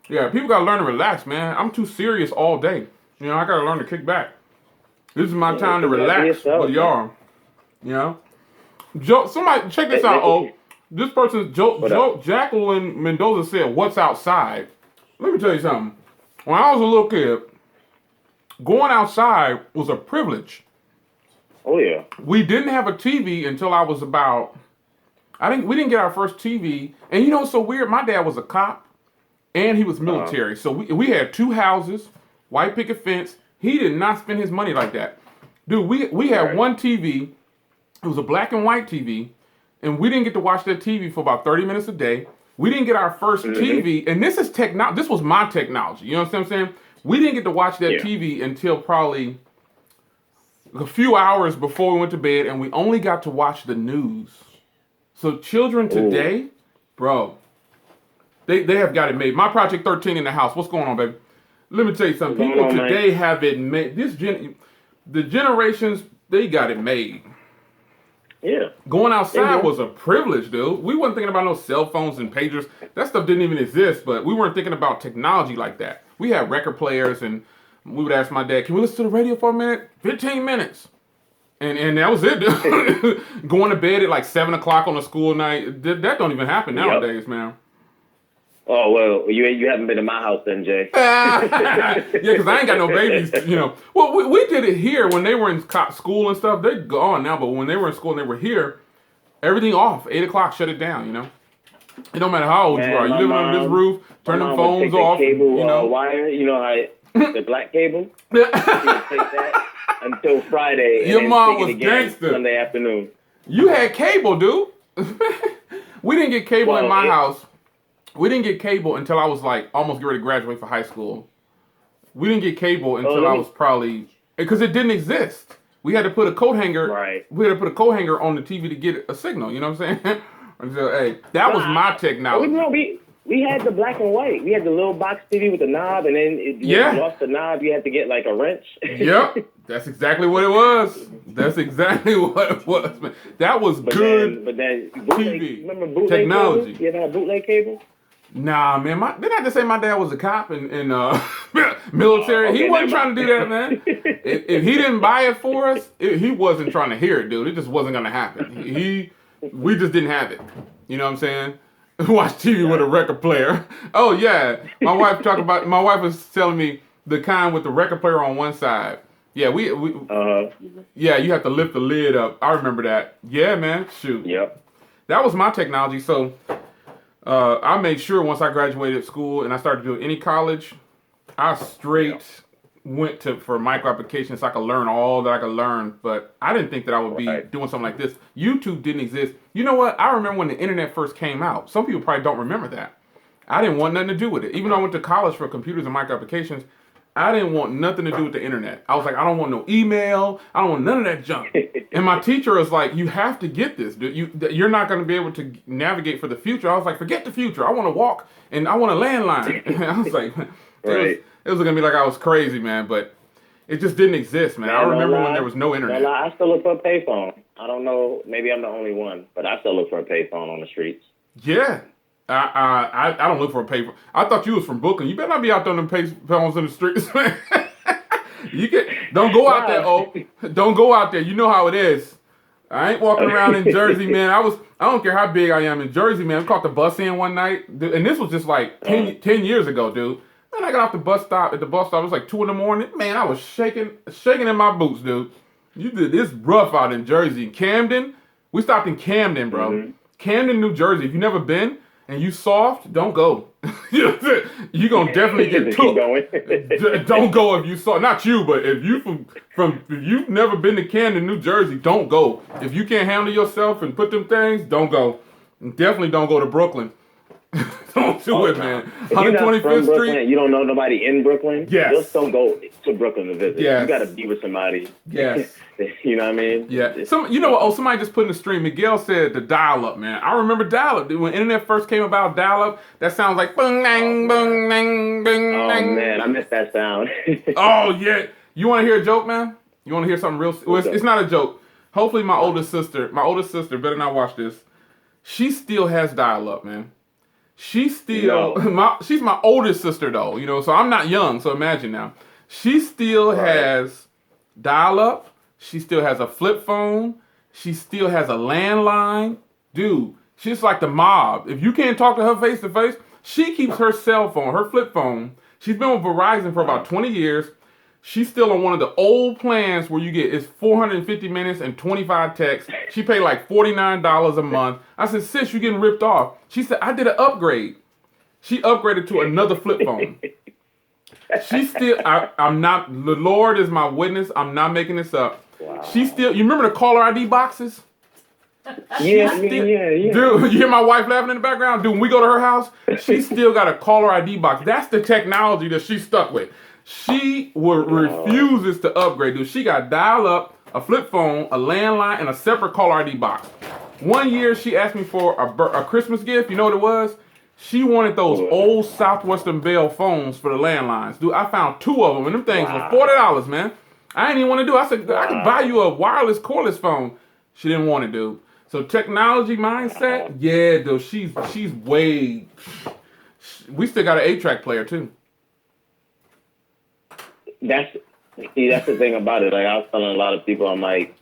Yeah, people gotta learn to relax, man. I'm too serious all day. I gotta learn to kick back. This is my time to relax with y'all. Joe, somebody check this out. Oh, this person's Jacqueline Mendoza said, "What's outside?" Let me tell you something. When I was a little kid, going outside was a privilege. Oh yeah. We didn't have a TV until I was about. We didn't get our first TV, and it's so weird. My dad was a cop, and he was military, so we had two houses, white picket fence. He did not spend his money like that, dude. We had one TV. It was a black and white TV, and we didn't get to watch that TV for about 30 minutes a day. We didn't get our first TV, and this is this was my technology. You know what I'm saying? We didn't get to watch that TV until probably a few hours before we went to bed, and we only got to watch the news. So children today, bro, they have got it made. My Project 13 in the house. What's going on, baby? Let me tell you something. People today have it made. The generations, they got it made. Yeah. Going outside was a privilege, dude. We weren't thinking about no cell phones and pagers. That stuff didn't even exist, but we weren't thinking about technology like that. We had record players, and we would ask my dad, can we listen to the radio for a minute? 15 minutes. And that was it, dude. Going to bed at like 7 o'clock on a school night, that don't even happen nowadays, man. Oh, well, you haven't been to my house then, Jay. Yeah, because I ain't got no babies, Well, we did it here when they were in school and stuff. They're gone now, but when they were in school and they were here, everything off. 8 o'clock, shut it down, It don't matter how old you are. You living under this roof, turn them phones off. Cable wire, the black cable. She would take that until Friday. And Your mom was gangster. Sunday afternoon. You had cable, dude. We didn't get cable in my house. We didn't get cable until I was like almost getting ready to graduate for high school. We didn't get cable until I was probably, because it didn't exist. We had to put a coat hanger. Right. We had to put a coat hanger on the TV to get a signal. You know what I'm saying? So, hey, that was my technology. We had the black and white. We had the little box TV with the knob, and then you lost the knob. You had to get like a wrench. Yep, that's exactly what it was. That's exactly what it was. Man. That was good. But then bootleg, TV. Remember bootleg technology. Cable? You ever had bootleg cable? Nah, man. Didn't I just say my dad was a cop in military? Okay, he wasn't trying to do that, man. If he didn't buy it for us, he wasn't trying to hear it, dude. It just wasn't gonna happen. We just didn't have it. You know what I'm saying? Watch TV with a record player. Oh yeah, my wife was telling me The kind with the record player on one side. Yeah, we Uh-huh. yeah, you have to lift the lid up. I remember that. Yeah, man. Shoot. Yep. That was my technology. So I made sure once I graduated school and I started doing any college, I straight went to for micro applications so I could learn all that I could learn. But I didn't think that I would be doing something like this. YouTube didn't exist. You know what? I remember when the internet first came out. Some people probably don't remember that. I didn't want nothing to do with it. Even though I went to college for computers and micro applications, I didn't want nothing to do with the internet. I was like, I don't want no email. I don't want none of that junk. And my teacher was like, you have to get this, dude. You're not going to be able to navigate for the future. I was like, forget the future. I want to walk and I want a landline. And I was like, it was going to be like I was crazy, man. But it just didn't exist, man. I remember when there was no internet. No lie, I still look for a payphone. I don't know. Maybe I'm the only one, but I still look for a payphone on the streets. Yeah. I don't look for a payphone. I thought you was from Brooklyn. You better not be out there on them payphones in the streets. Don't go out there, oh. Don't go out there. You know how it is. I ain't walking around in Jersey, man. I don't care how big I am in Jersey, man. I caught the bus in one night, and this was just like 10 years ago, dude. Man, I got off the bus stop. At the bus stop, it was like 2 a.m. Man, I was shaking in my boots, dude. You did this rough out in Jersey. Camden, we stopped in Camden, bro. Mm-hmm. Camden, New Jersey. If you've never been and you soft, don't go. You're gonna definitely get took. Don't go if you soft. Not you, but if you if you've never been to Camden, New Jersey, don't go. If you can't handle yourself and put them things, don't go. And definitely don't go to Brooklyn. Don't do it, man. 125th Street. You don't know nobody in Brooklyn. Yes. Just don't go to Brooklyn to visit. Yes. You got to be with somebody. Yes. You know what I mean? Yeah. Somebody just put in the stream. Miguel said the dial-up, man. I remember dial-up. When internet first came about, dial-up, that sounds like boom, bang, boom, bang, bang. Oh man, I miss that sound. Oh yeah. You want to hear a joke, man? You want to hear something real? Well, it's not a joke. Hopefully, my oldest sister better not watch this. She still has dial-up, man. She's still she's my oldest sister though, so I'm not young, so imagine now. She still has dial-up, she still has a flip phone, she still has a landline. Dude, she's like the mob. If you can't talk to her face to face, she keeps her cell phone, her flip phone. She's been with Verizon for about 20 years. She's still on one of the old plans where it's 450 minutes and 25 texts. She paid like $49 a month. I said, sis, you're getting ripped off. She said, I did an upgrade. She upgraded to another flip phone. She still, I'm not, the Lord is my witness. I'm not making this up. Wow. She still, you remember the caller ID boxes? Yeah. Dude, you hear my wife laughing in the background? Dude, when we go to her house, she still got a caller ID box. That's the technology that she's stuck with. She refuses to upgrade, dude. She got dial-up, a flip phone, a landline, and a separate caller ID box. One year, she asked me for a Christmas gift. You know what it was? She wanted those old Southwestern Bell phones for the landlines. Dude, I found 2 of them, and them things were $40, man. I didn't even want to do it. I said, I could buy you a wireless cordless phone. She didn't want it, dude. So technology mindset, yeah, dude, she's way... We still got an 8-track player, too. That's the thing about it. Like I was telling a lot of people, I'm like,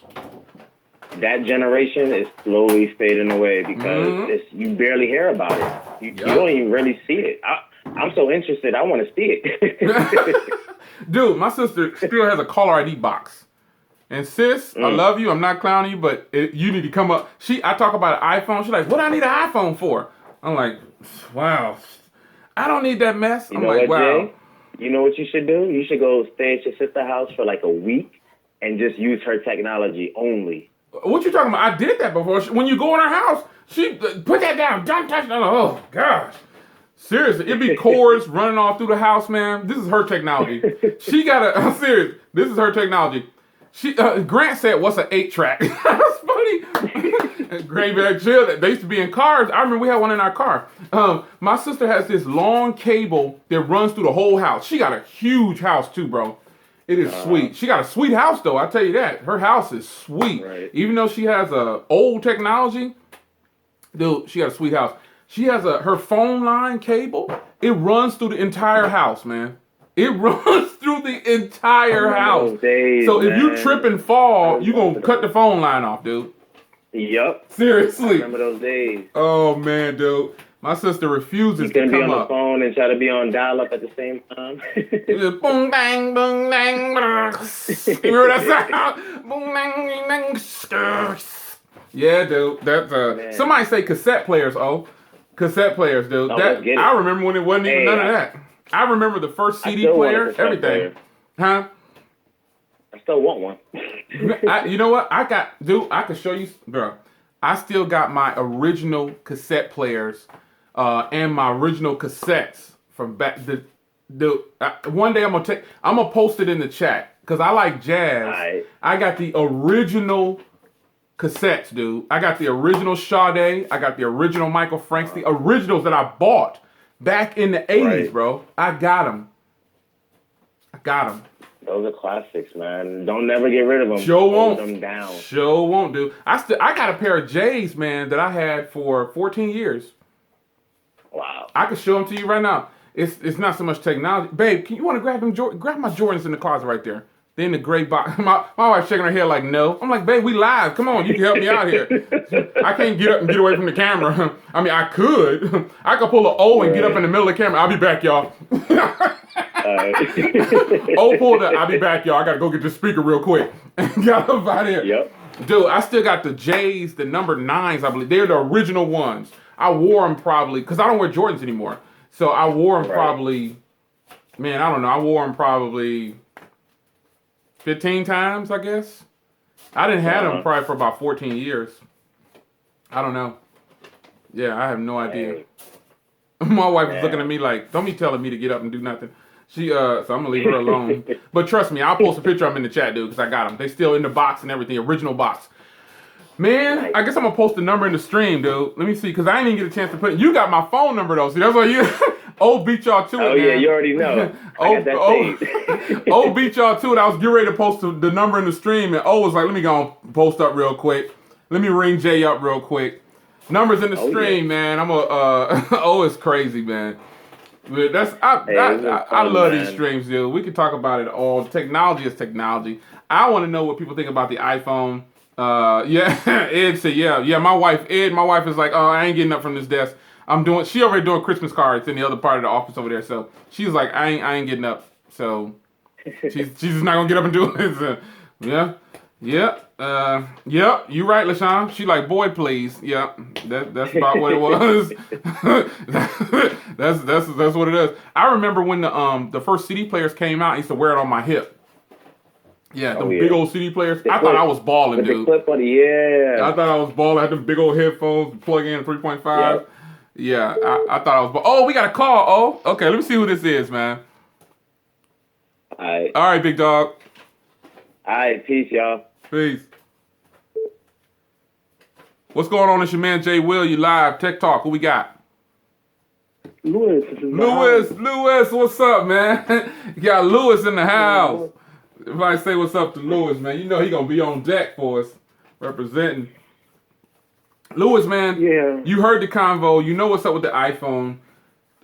that generation is slowly fading away because you barely hear about it. You don't even really see it. I'm so interested. I want to see it. Dude, my sister still has a caller ID box. And sis, I love you. I'm not clowning you, but you need to come up. I talk about an iPhone. She's like, what do I need an iPhone for? I'm like, wow. I don't need that mess. I'm like, wow. Jay? You know what you should do? You should go stay at your sister's house for like a week and just use her technology only. What you talking about? I did that before. When you go in her house, she put that down. Don't touch that. Oh, gosh. Seriously, it'd be cords running all through the house, man. This is her technology. I'm serious. This is her technology. Grant said, what's an 8-track? That's funny. Graveyard Chill. They used to be in cars. I remember we had one in our car. My sister has this long cable that runs through the whole house. She got a huge house too, bro. It is sweet. She got a sweet house though. I tell you that. Her house is sweet. Right. Even though she has old technology, dude, she got a sweet house. She has her phone line cable. It runs through the entire house, man. It runs through the entire house. Days, so if man. you trip and fall, you gonna cut the phone line off, dude. Yep. Seriously. I remember those days. Oh man, dude. My sister refuses You to couldn't be come on the up. phone and try to be on dial-up at the same time. Boom bang, boom bang, brr. You remember that sound? Boom bang, bing, bang, skr. Yeah, dude. That's Man. somebody say cassette players. Oh, cassette players, dude. Oh, That let's get it. I remember when it wasn't even Hey, none of that. I remember the first CD still want a player, cassette everything. player. Huh? I still want one. You know what? I can show you, bro. I still got my original cassette players, and my original cassettes from back. One day I'm gonna post it in the chat because I like jazz. Right. I got the original cassettes, dude. I got the original Sade. I got the original Michael Franks. The originals that I bought back in the '80s, Right. bro. I got them. Those are classics, man. Don't never get rid of them. Sure won't. Hold them down. Sure won't, dude. I got a pair of J's, man, that I had for 14 years. Wow. I can show them to you right now. It's not so much technology, babe. Can you want to grab them? Grab my Jordans in the closet right there. They're in the gray box. My wife's shaking her head like no. I'm like, babe, we live. Come on, you can help me out here. I can't get up and get away from the camera. I mean, I could. I could pull an O and get up in the middle of the camera. I'll be back, y'all. Oh, pull that. I'll be back, y'all. I gotta go get this speaker real quick. Got up out here. Yep. Dude, I still got the J's, the number 9s, I believe. They're the original ones. I wore them probably, because I don't wear Jordans anymore. So I wore them probably, man, I don't know. I wore them probably 15 times, I guess. I didn't have them probably for about 14 years. I don't know. Yeah, I have no idea. My wife is looking at me like, don't be telling me to get up and do nothing. So I'm gonna leave her alone. But trust me, I'll post a picture of them in the chat, dude, because I got them. They still in the box and everything, original box. Man, I guess I'm gonna post the number in the stream, dude. Let me see, because I didn't even get a chance to put it. You got my phone number though, see that's why you. Beat y'all to it, man. Oh yeah, you already know. I got that saved. Beat y'all to it. I was getting ready to post the number in the stream, and was like, let me go and post up real quick. Let me ring Jay up real quick. Numbers in the stream, man. I'm it's crazy, man. But I love these streams, dude. We can talk about it all. Technology is technology. I want to know what people think about the iPhone. Ed said, yeah. My wife is like, oh, I ain't getting up from this desk. She already doing Christmas cards in the other part of the office over there. So she's like, I ain't getting up. So she's just not gonna get up and do it. So, yeah. You right, LaShawn. She like, boy, please. Yeah, that's about what it was. that's what it is. I remember when the first CD players came out. I used to wear it on my hip. Yeah, the big old CD players. I thought I was balling, dude. The clip on I thought I was balling. I had them big old headphones, plug in 3.5. Yep. Yeah, I thought I was. Oh, we got a call. Oh, okay. Let me see who this is, man. All right. All right, big dog. All right, peace, y'all. Peace. What's going on? It's your man Jay Will. You live Tech Talk. Who we got? Lewis, what's up, man? You got Lewis in the house. If I say what's up to Lewis, man, you know he gonna be on deck for us, representing. Lewis, man, You heard the convo. You know what's up with the iPhone.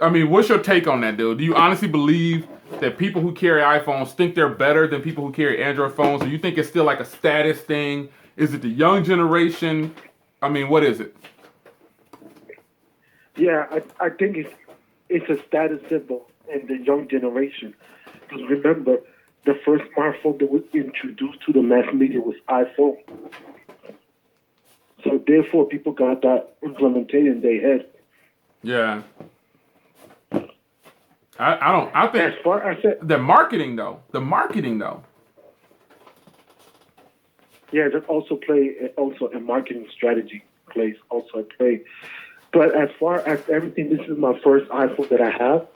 I mean, what's your take on that, dude? Do you honestly believe that people who carry iPhones think they're better than people who carry Android phones? Or you think it's still like a status thing? Is it the young generation? I mean, what is it? Yeah, I think it's a status symbol in the young generation. Because remember, the first smartphone that was introduced to the mass media was iPhone. So therefore, people got that implemented in their head. Yeah. I think as far as the marketing though. Yeah, that also a marketing strategy plays also a play. But as far as everything, this is my first iPhone that I have.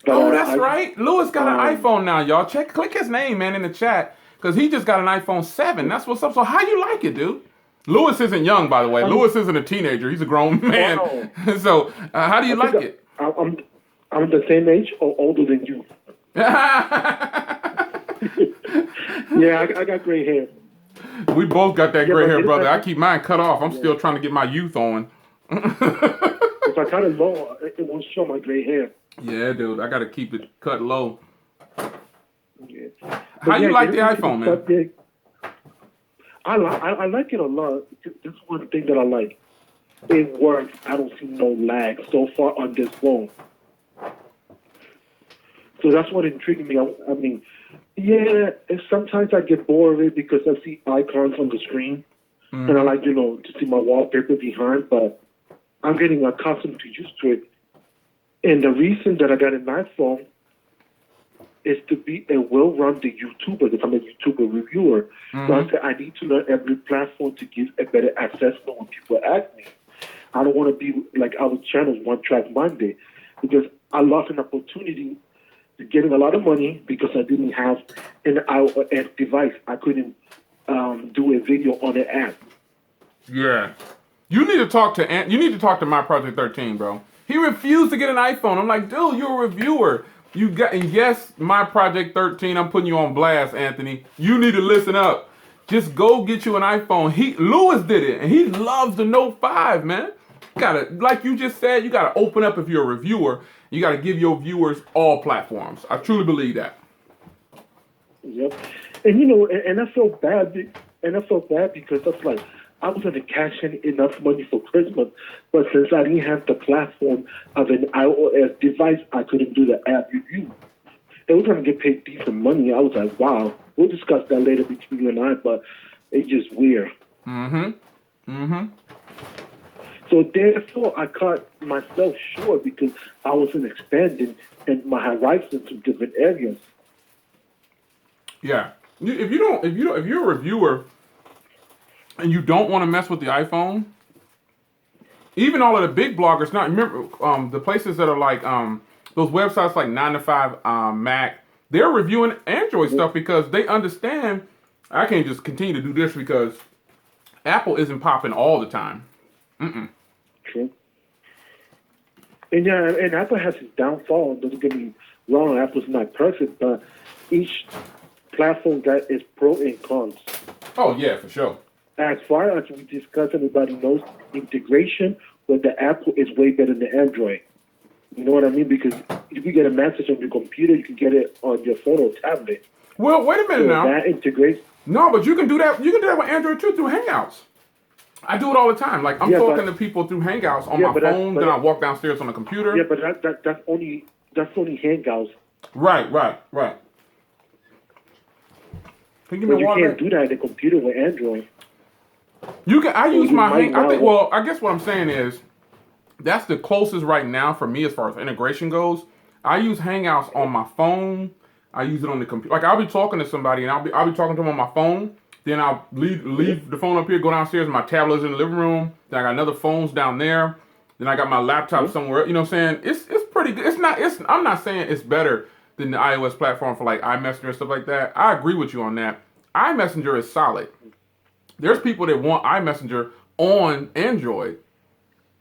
Oh, that's right. Lewis got an iPhone now, y'all. Click his name, man, in the chat, because he just got an iPhone 7. That's what's up. So how you like it, dude? Lewis isn't young, by the way. Lewis isn't a teenager. He's a grown man. Wow. So how do you like it? I'm the same age or older than you. Yeah, I got gray hair. We both got that gray hair, brother. I keep mine cut off. I'm still trying to get my youth on. If I cut it low, it won't show my gray hair. Yeah, dude. I got to keep it cut low. Yeah. How you like the iPhone, man? I like it a lot. This is one thing that I like. it works. I don't see no lag so far on this phone. So that's what intrigued me. I mean, yeah, and sometimes I get bored of it because I see icons on the screen, and I like, to see my wallpaper behind, but I'm getting accustomed to used to it. And the reason that I got an iPhone is to be a well-rounded YouTuber, because I'm a YouTuber reviewer. So I said I need to learn every platform to give a better accessible when people ask me. I don't want to be like our channel's One Track Monday, because I lost an opportunity to getting a lot of money because I didn't have an iOS device. I couldn't do a video on an app. Yeah. You need to talk to My Project 13, bro. He refused to get an iPhone. I'm like, dude, you're a reviewer. And yes, My Project 13, I'm putting you on blast, Anthony. You need to listen up. Just go get you an iPhone. Lewis did it, and he loves the Note 5, man. Like you just said, you gotta open up if you're a reviewer. You gotta give your viewers all platforms. I truly believe that. Yep. And and I felt bad. And I felt bad because I was like, I was going to cash in enough money for Christmas, but since I didn't have the platform of an iOS device, I couldn't do the app review. And we're going to get paid decent money. I was like, wow. We'll discuss that later between you and I, but it's just weird. So therefore, I cut myself short because I wasn't expanding in my horizons to different areas. Yeah. If you're a reviewer and you don't want to mess with the iPhone, even all of the big bloggers now, remember the places that are like those websites like 9 to 5 Mac, they're reviewing Android stuff because they understand I can't just continue to do this because Apple isn't popping all the time. True. And yeah, and Apple has its downfall. Don't get me wrong, Apple's not perfect, but each platform got its pro and cons. Oh yeah, for sure. As far as we discussed, everybody knows integration with the Apple is way better than Android. You know what I mean? Because if you get a message on your computer, you can get it on your phone or tablet. Well, wait a minute now. That integrates. No, but you can do that. You can do that with Android too through Hangouts. I do it all the time. Like I'm talking to people through Hangouts on my phone. Then I walk downstairs on the computer. Yeah, but that's only Hangouts. Right. Can you give me you water? Can't do that in the computer with Android. You can. I use my Hang. I think. Well, I guess what I'm saying is that's the closest right now for me as far as integration goes. I use Hangouts on my phone. I use it on the computer. Like I'll be talking to somebody and I'll be talking to them on my phone. Then I'll leave the phone up here, go downstairs. My tablet's in the living room. Then I got another phones down there. Then I got my laptop somewhere. You know what I'm saying? It's pretty good. I'm not saying it's better than the iOS platform for like iMessenger and stuff like that. I agree with you on that. iMessenger is solid. There's people that want iMessenger on Android.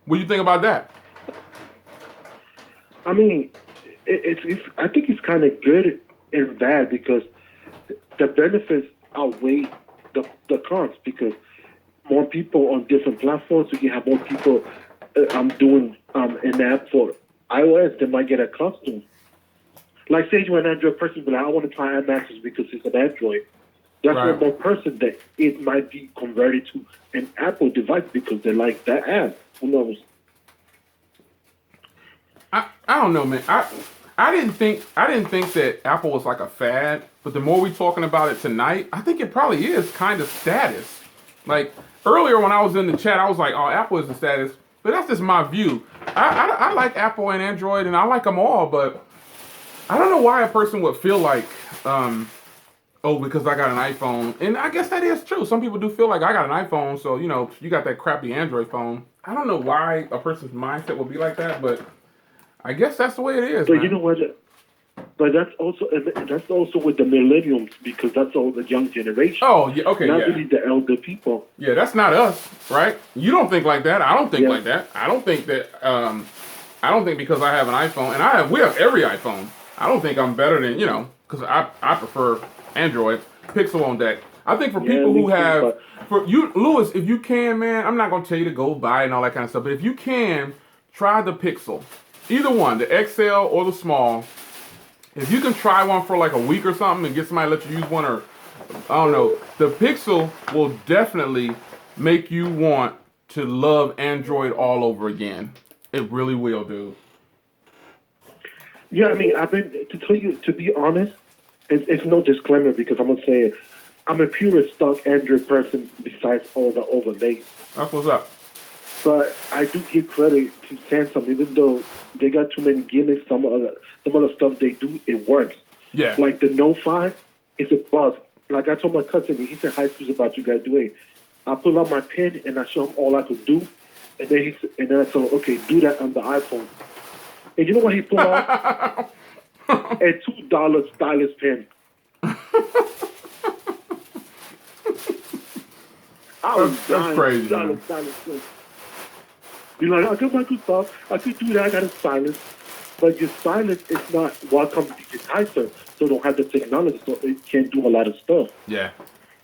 What do you think about that? I mean, I think it's kind of good and bad because the benefits outweigh the cons because more people on different platforms, so you have more people doing an app for iOS, they might get accustomed. Like say you're an Android person, but I want to try iMessage because it's an Android. That's one more person that it might be converted to an Apple device because they like that app. Who knows? I don't know, man. I didn't think that Apple was like a fad, but the more we talking about it tonight, I think it probably is kind of status. Like earlier when I was in the chat, I was like, "Oh, Apple is the status," but that's just my view. I like Apple and Android, and I like them all, but I don't know why a person would feel like, oh, because I got an iPhone, and I guess that is true. Some people do feel like I got an iPhone, so you got that crappy Android phone. I don't know why a person's mindset would be like that, but I guess that's the way it is. But man. you know what? But that's also with the millennials because that's all the young generation. Oh, yeah, okay, not really the elder people. Yeah, that's not us, right? You don't think like that. I don't think like that. I don't think that. I don't think because I have an iPhone and we have every iPhone. I don't think I'm better than because I prefer Android Pixel on deck. I think for people who have for you, Lewis, if you can, man, I'm not gonna tell you to go buy and all that kind of stuff, but if you can, try the Pixel. Either one, the XL or the small. If you can try one for like a week or something and get somebody to let you use one, or I don't know, the Pixel will definitely make you want to love Android all over again. It really will, dude. Yeah, I mean, I've been to be honest. It's no disclaimer because I'm gonna say it. I'm a pure stock Android person. Besides all the overlays, That's what's up. but I do give credit to Samsung, even though they got too many gimmicks. Some other stuff they do, it works. Yeah. Like the Note 5 is a buzz. Like I told my cousin, he said high school's about you guys doing. I pull out my pen and I show him all I could do, and then I told him, okay, do that on the iPhone. And you know what he pulled out? A $2 stylus pen. That's crazy. Stylus pen. You're like, I got Microsoft, I could do that, I got a stylus. But your stylus is not welcome digitizer, so don't have the technology, so it can't do a lot of stuff. Yeah.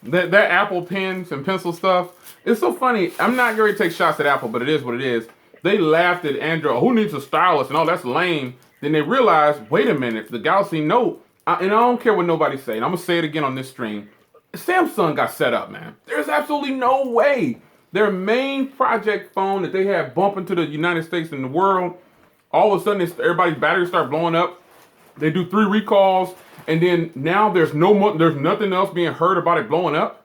That Apple pens and pencil stuff, it's so funny. I'm not going to take shots at Apple, but it is what it is. They laughed at Android. Who needs a stylus? And oh, that's lame. Then they realized, wait a minute, the Galaxy Note, and I don't care what nobody say, and I'm going to say it again on this stream. Samsung got set up, man. There's absolutely no way their main project phone that they have bumping to the United States and the world, all of a sudden everybody's batteries start blowing up. They do 3 recalls, and then now there's nothing else being heard about it blowing up.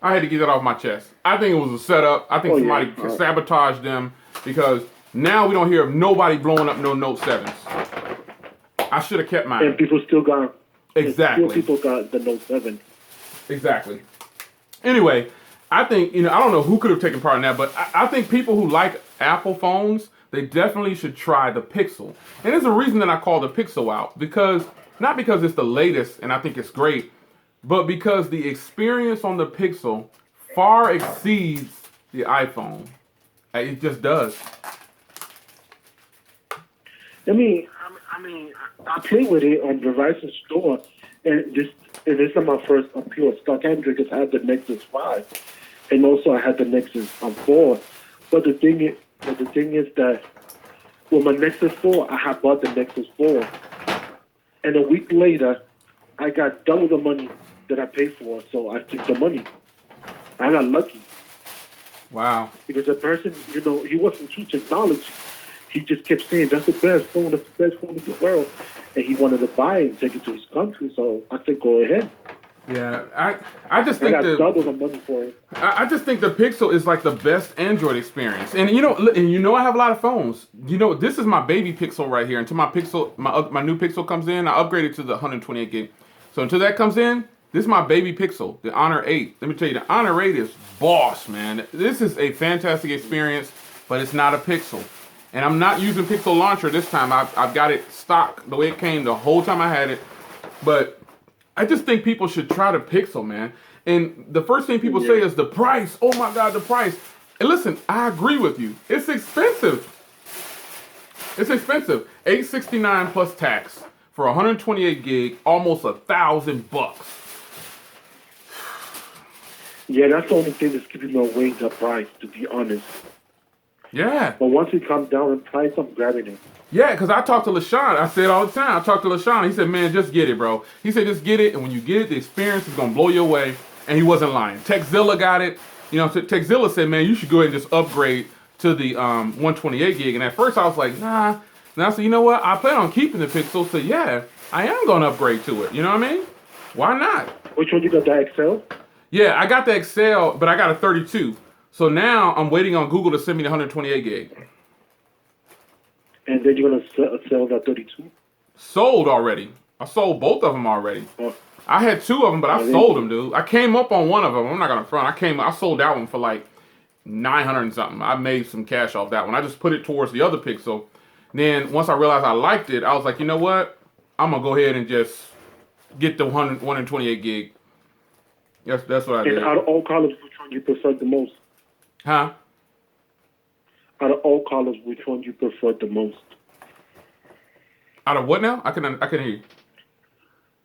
I had to get that off my chest. I think it was a setup. I think somebody sabotaged them because now we don't hear of nobody blowing up no Note 7s. I should have kept mine. And people still got Exactly. Still people got the Note 7. Exactly. Anyway, I think, I don't know who could have taken part in that, but I think people who like Apple phones, they definitely should try the Pixel. And there's a reason that I call the Pixel out, not because it's the latest and I think it's great, but because the experience on the Pixel far exceeds the iPhone. It just does. I play with it on Verizon store, and this is my first pure stock Android because I had the Nexus 5, and also I had the Nexus 4. But the thing is that with my Nexus 4, I had bought the Nexus 4, and a week later, I got double the money that I paid for, so I took the money. I got lucky. Wow. Because the person, he wasn't too technology. He just kept saying, that's the best phone in the world. And he wanted to buy it and take it to his country, so I said, go ahead. Yeah, I just think I got double the money for it. I just think the Pixel is like the best Android experience. And I have a lot of phones. This is my baby Pixel right here. Until my Pixel, my new Pixel comes in, I upgraded to the 128 gig. So until that comes in, this is my baby Pixel, the Honor 8. Let me tell you, the Honor 8 is boss, man. This is a fantastic experience, but it's not a Pixel. And I'm not using Pixel Launcher this time. I've got it stock the way it came the whole time I had it. But I just think people should try the Pixel, man. And the first thing people say is the price. Oh my God, the price. And listen, I agree with you. It's expensive. It's expensive. $869 plus tax for 128 gig, almost $1,000. Yeah, that's the only thing that's keeping me away the price, to be honest. Yeah. But once it comes down in price, I'm grabbing it. Yeah, because I talked to LaShawn. I say it all the time. I talked to LaShawn. He said, man, just get it, bro. He said, just get it. And when you get it, the experience is going to blow you away. And he wasn't lying. Techzilla got it. Techzilla said, man, you should go ahead and just upgrade to the 128 gig. And at first I was like, nah. And I said, you know what? I plan on keeping the Pixel. So yeah, I am going to upgrade to it. You know what I mean? Why not? Which one you got, the XL? Yeah, I got the XL, but I got a 32. So now I'm waiting on Google to send me the 128 gig. And then you're going to sell that 32? Sold already. I sold both of them already. Oh. I had 2 of them, but I sold them, dude. I came up on one of them. I'm not going to front. I sold that one for like 900 and something. I made some cash off that one. I just put it towards the other Pixel. Then once I realized I liked it, I was like, you know what? I'm going to go ahead and just get the 128 gig. That's what I did. And out of all colors, which one you prefer the most? Huh? Out of all colors, which one you prefer the most? Out of what now? I can hear you.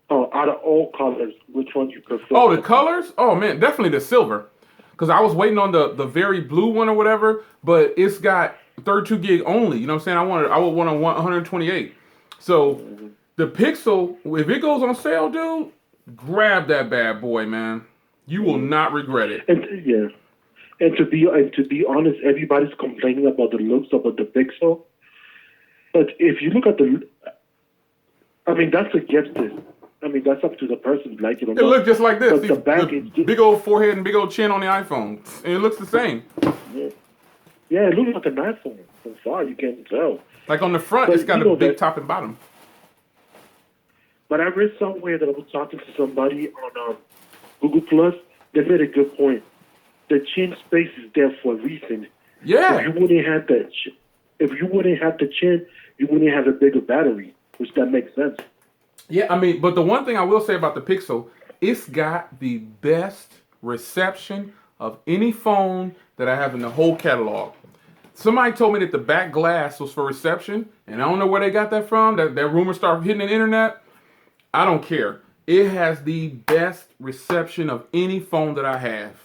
Oh, out of all colors, which one you prefer? Oh, the colors? Oh man, definitely the silver. Because I was waiting on the very blue one or whatever, but it's got 32 gig only. You know what I'm saying? I would want a 128. So the Pixel, if it goes on sale, dude, grab that bad boy, man. You will not regret it. And And to be honest, everybody's complaining about the looks about the Pixel. But if you look at that's subjective. That's up to the person, like it or It not. looks just like this. But the back is just, big old forehead and big old chin on the iPhone. And it looks the same. yeah, it looks like an iPhone. So far, you can't tell. Like on the front, But it's got you a know big that- top and bottom. But I read somewhere that I was talking to somebody on Google Plus. They made a good point. The chin space is there for a reason. Yeah. If you wouldn't have the chin, you wouldn't have a bigger battery, which that makes sense. Yeah, but the one thing I will say about the Pixel, it's got the best reception of any phone that I have in the whole catalog. Somebody told me that the back glass was for reception, and I don't know where they got that from. That rumor started hitting the internet. I don't care. It has the best reception of any phone that I have.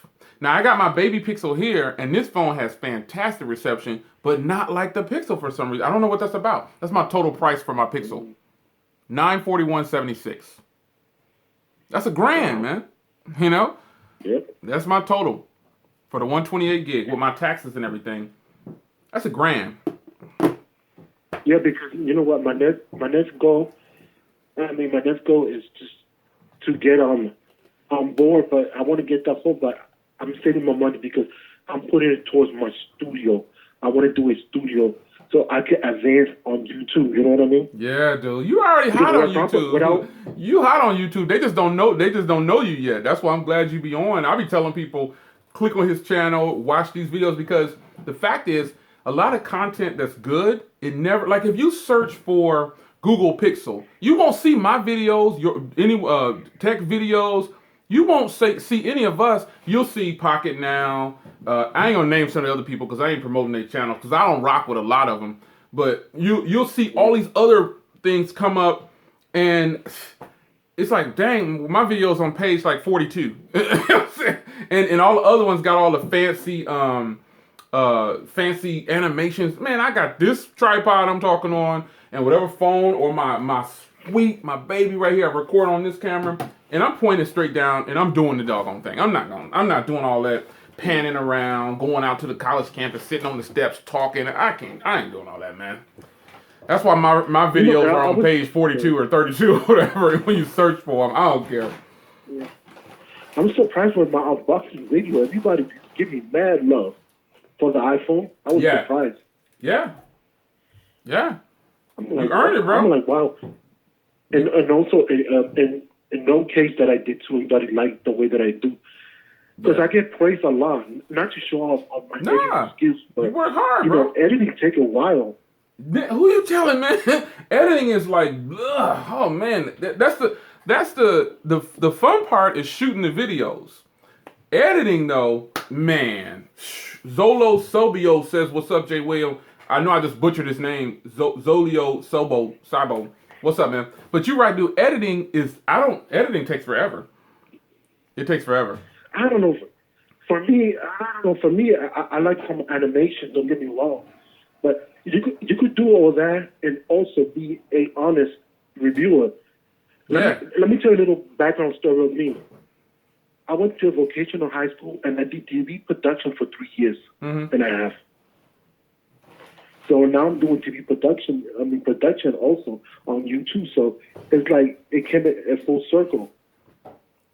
Now, I got my baby Pixel here, and this phone has fantastic reception, but not like the Pixel for some reason. I don't know what that's about. That's my total price for my Pixel. $941.76. That's $1,000, man. You know? Yep. That's my total for the 128 gig with my taxes and everything. That's $1,000. Yeah, because you know what, my next goal is just to get on board, but I want to get that phone, but I'm saving my money because I'm putting it towards my studio. I want to do a studio so I can advance on YouTube. You know what I mean? Yeah, dude. You already hot on YouTube. You hot on YouTube. They just don't know you yet. That's why I'm glad you be on. I'll be telling people, click on his channel, watch these videos, because the fact is, a lot of content that's good, it never, like if you search for Google Pixel, you won't see my videos, any tech videos. You won't see any of us. You'll see Pocket Now. I ain't gonna name some of the other people because I ain't promoting their channels because I don't rock with a lot of them. But you'll see all these other things come up, and it's like, dang, my video's on page like 42, and all the other ones got all the fancy animations. Man, I got this tripod I'm talking on, and whatever phone or my baby right here. I record on this camera, and I'm pointing straight down, and I'm doing the doggone thing. I'm not doing all that panning around, going out to the college campus, sitting on the steps, talking. I ain't doing all that, man. That's why my videos are on page 42 or 32 or whatever when you search for them. I don't care. Yeah. I'm surprised with my unboxing video. Everybody give me mad love for the iPhone. I was surprised. Yeah. Yeah. I'm like, you earned it, bro. I'm like, wow. And also, in no case that I did to anybody like the way that I do. Because I get praised a lot, not to show off on my editing skills, but you work hard, bro. Editing take a while. Who you telling, man? Editing is like, ugh, oh man, that's the fun part is shooting the videos. Editing though, man. Zolo Sobio says, "What's up, Jay William?" I know I just butchered his name, Zolio Sabo. What's up, man? But you're right, dude. Editing takes forever. It takes forever. I don't know. For me, I like some animation. Don't get me wrong, but you could do all that and also be a honest reviewer. Let me tell you a little background story of me. I went to a vocational high school and I did TV production for 3 years and a half. So now I'm doing TV production. Production also on YouTube. So it's like it came a full circle.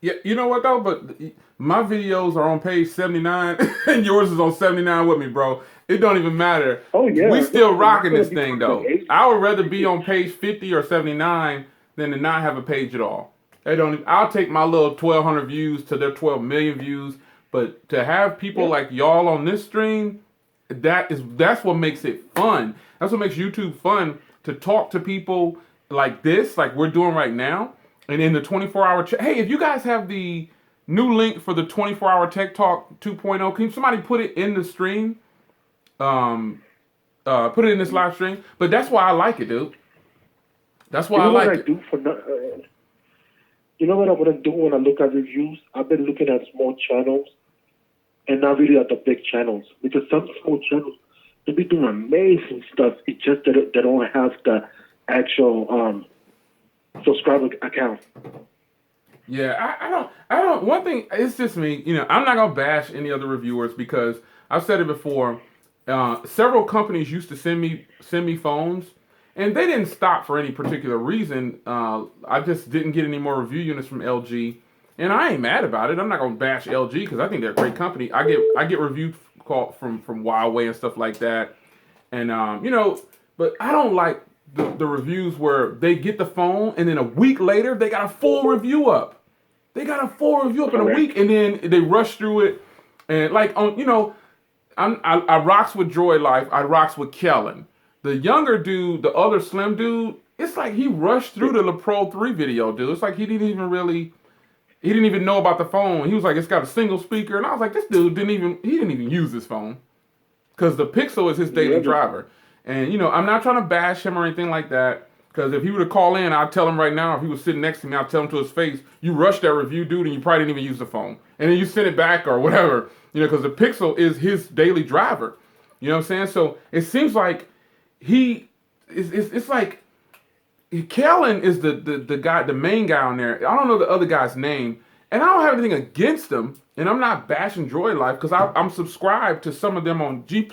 Yeah, you know what though? But my videos are on page 79, and yours is on 79 with me, bro. It don't even matter. Oh yeah, we still rocking this thing though. I would rather be on page 50 or 79 than to not have a page at all. I'll take my little 1,200 views to their 12 million views, but to have people like y'all on this stream, that's what makes it fun. That's what makes YouTube fun, to talk to people like this, like we're doing right now. And in the 24-hour hey, if you guys have the new link for the 24-hour Tech Talk 2.0, can somebody put it in the stream? Put it in this live stream. But that's why I like it, dude. That's why I like it. You know what I want to do when I look at reviews? I've been looking at small channels and not really at the big channels. Because some small channels, they be doing amazing stuff. It's just that they don't have the actual subscriber account. Yeah, I don't. One thing, it's just me. I'm not gonna bash any other reviewers because I've said it before. Several companies used to send me phones, and they didn't stop for any particular reason. I just didn't get any more review units from LG, and I ain't mad about it. I'm not gonna bash LG because I think they're a great company. I get reviews called from Huawei and stuff like that, and but I don't like the reviews where they get the phone and then a week later they got a full review up. They got a full review up in a week, and then they rush through it. And like I rocks with Droid Life. I rocks with Kellen. The younger dude, the other slim dude, it's like he rushed through the Pro 3 video, dude. It's like he didn't even know about the phone. He was like, it's got a single speaker, and I was like, this dude didn't even use his phone because the Pixel is his daily driver. And I'm not trying to bash him or anything like that. Because if he were to call in, I'd tell him right now, if he was sitting next to me, I'd tell him to his face, you rushed that review, dude, and you probably didn't even use the phone. And then you send it back or whatever, because the Pixel is his daily driver. You know what I'm saying? So it seems like it's like Kellen is the guy, the main guy on there. I don't know the other guy's name. And I don't have anything against them. And I'm not bashing Droid Life because I'm subscribed to some of them on G+.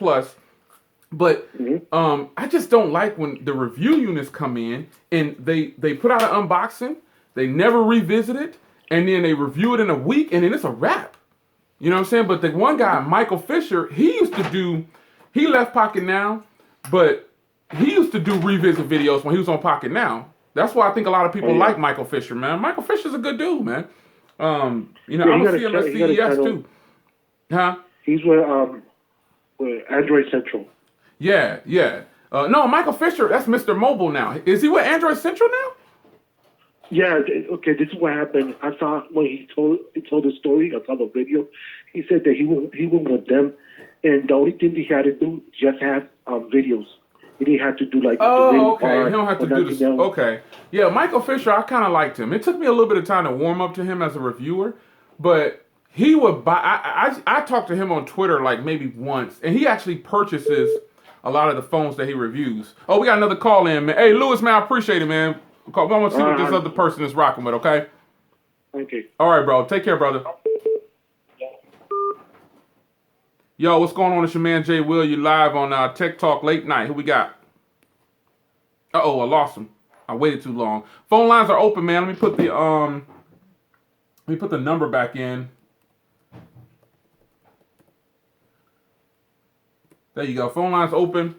But I just don't like when the review units come in and they put out an unboxing, they never revisit it, and then they review it in a week, and then it's a wrap. You know what I'm saying? But the one guy, Michael Fisher, he left Pocket Now, but he used to do revisit videos when he was on Pocket Now. That's why I think a lot of people like Michael Fisher, man. Michael Fisher's a good dude, man. I'm gonna see him at CES too. Huh? He's with Android Central. Yeah. No, Michael Fisher, that's Mr. Mobile now. Is he with Android Central now? Yeah, okay, this is what happened. I saw when he told the story, I saw the video. He said that he went with them, and the only thing he had to do just have videos. He didn't have to do like okay. He don't have to do this. Okay. Yeah, Michael Fisher, I kind of liked him. It took me a little bit of time to warm up to him as a reviewer, but he would buy. I talked to him on Twitter like maybe once, and he actually purchases a lot of the phones that he reviews. Oh, we got another call in, man. Hey, Lewis, man, I appreciate it, man. I want to see what this other person is rocking with, okay? Okay. All right, bro. Take care, brother. Yo, what's going on? It's your man, Jay Will. You live on Tech Talk Late Night. Who we got? Uh-oh, I lost him. I waited too long. Phone lines are open, man. Let me put the number back in. There you go. Phone lines open.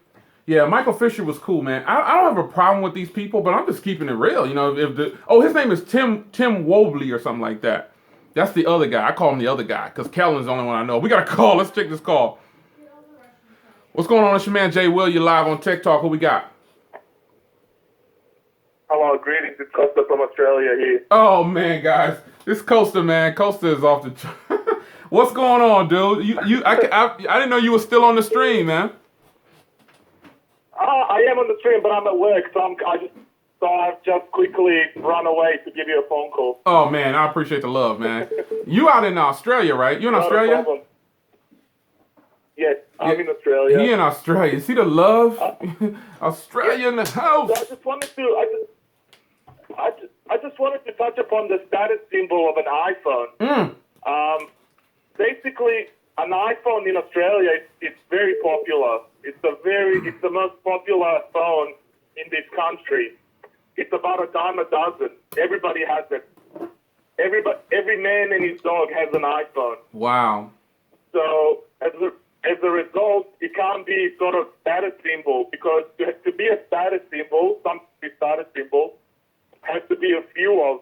Yeah, Michael Fisher was cool, man. I don't have a problem with these people, but I'm just keeping it real. His name is Tim Wobley or something like that. That's the other guy. I call him the other guy because Kellen's the only one I know. We got a call. Let's check this call. What's going on? It's your man Jay Will. You live on Tech Talk. Who we got? Hello, greetings. It's Costa from Australia here. Oh man, guys, this Costa, man. Costa is off the. What's going on, dude? I didn't know you were still on the stream, man. I am on the stream, but I'm at work, so I've just quickly run away to give you a phone call. Oh man, I appreciate the love, man. You out in Australia, right? You in Australia? Yes, I'm in Australia. He in Australia. See the love? Australia in the house. So I just wanted to touch upon the status symbol of an iPhone. Basically, an iPhone in Australia, it's very popular. It's the most popular phone in this country. It's about a dime a dozen. Everybody has it. Every man and his dog has an iPhone. Wow. So as a result, it can't be sort of status symbol because to be a status symbol, has to be a few of.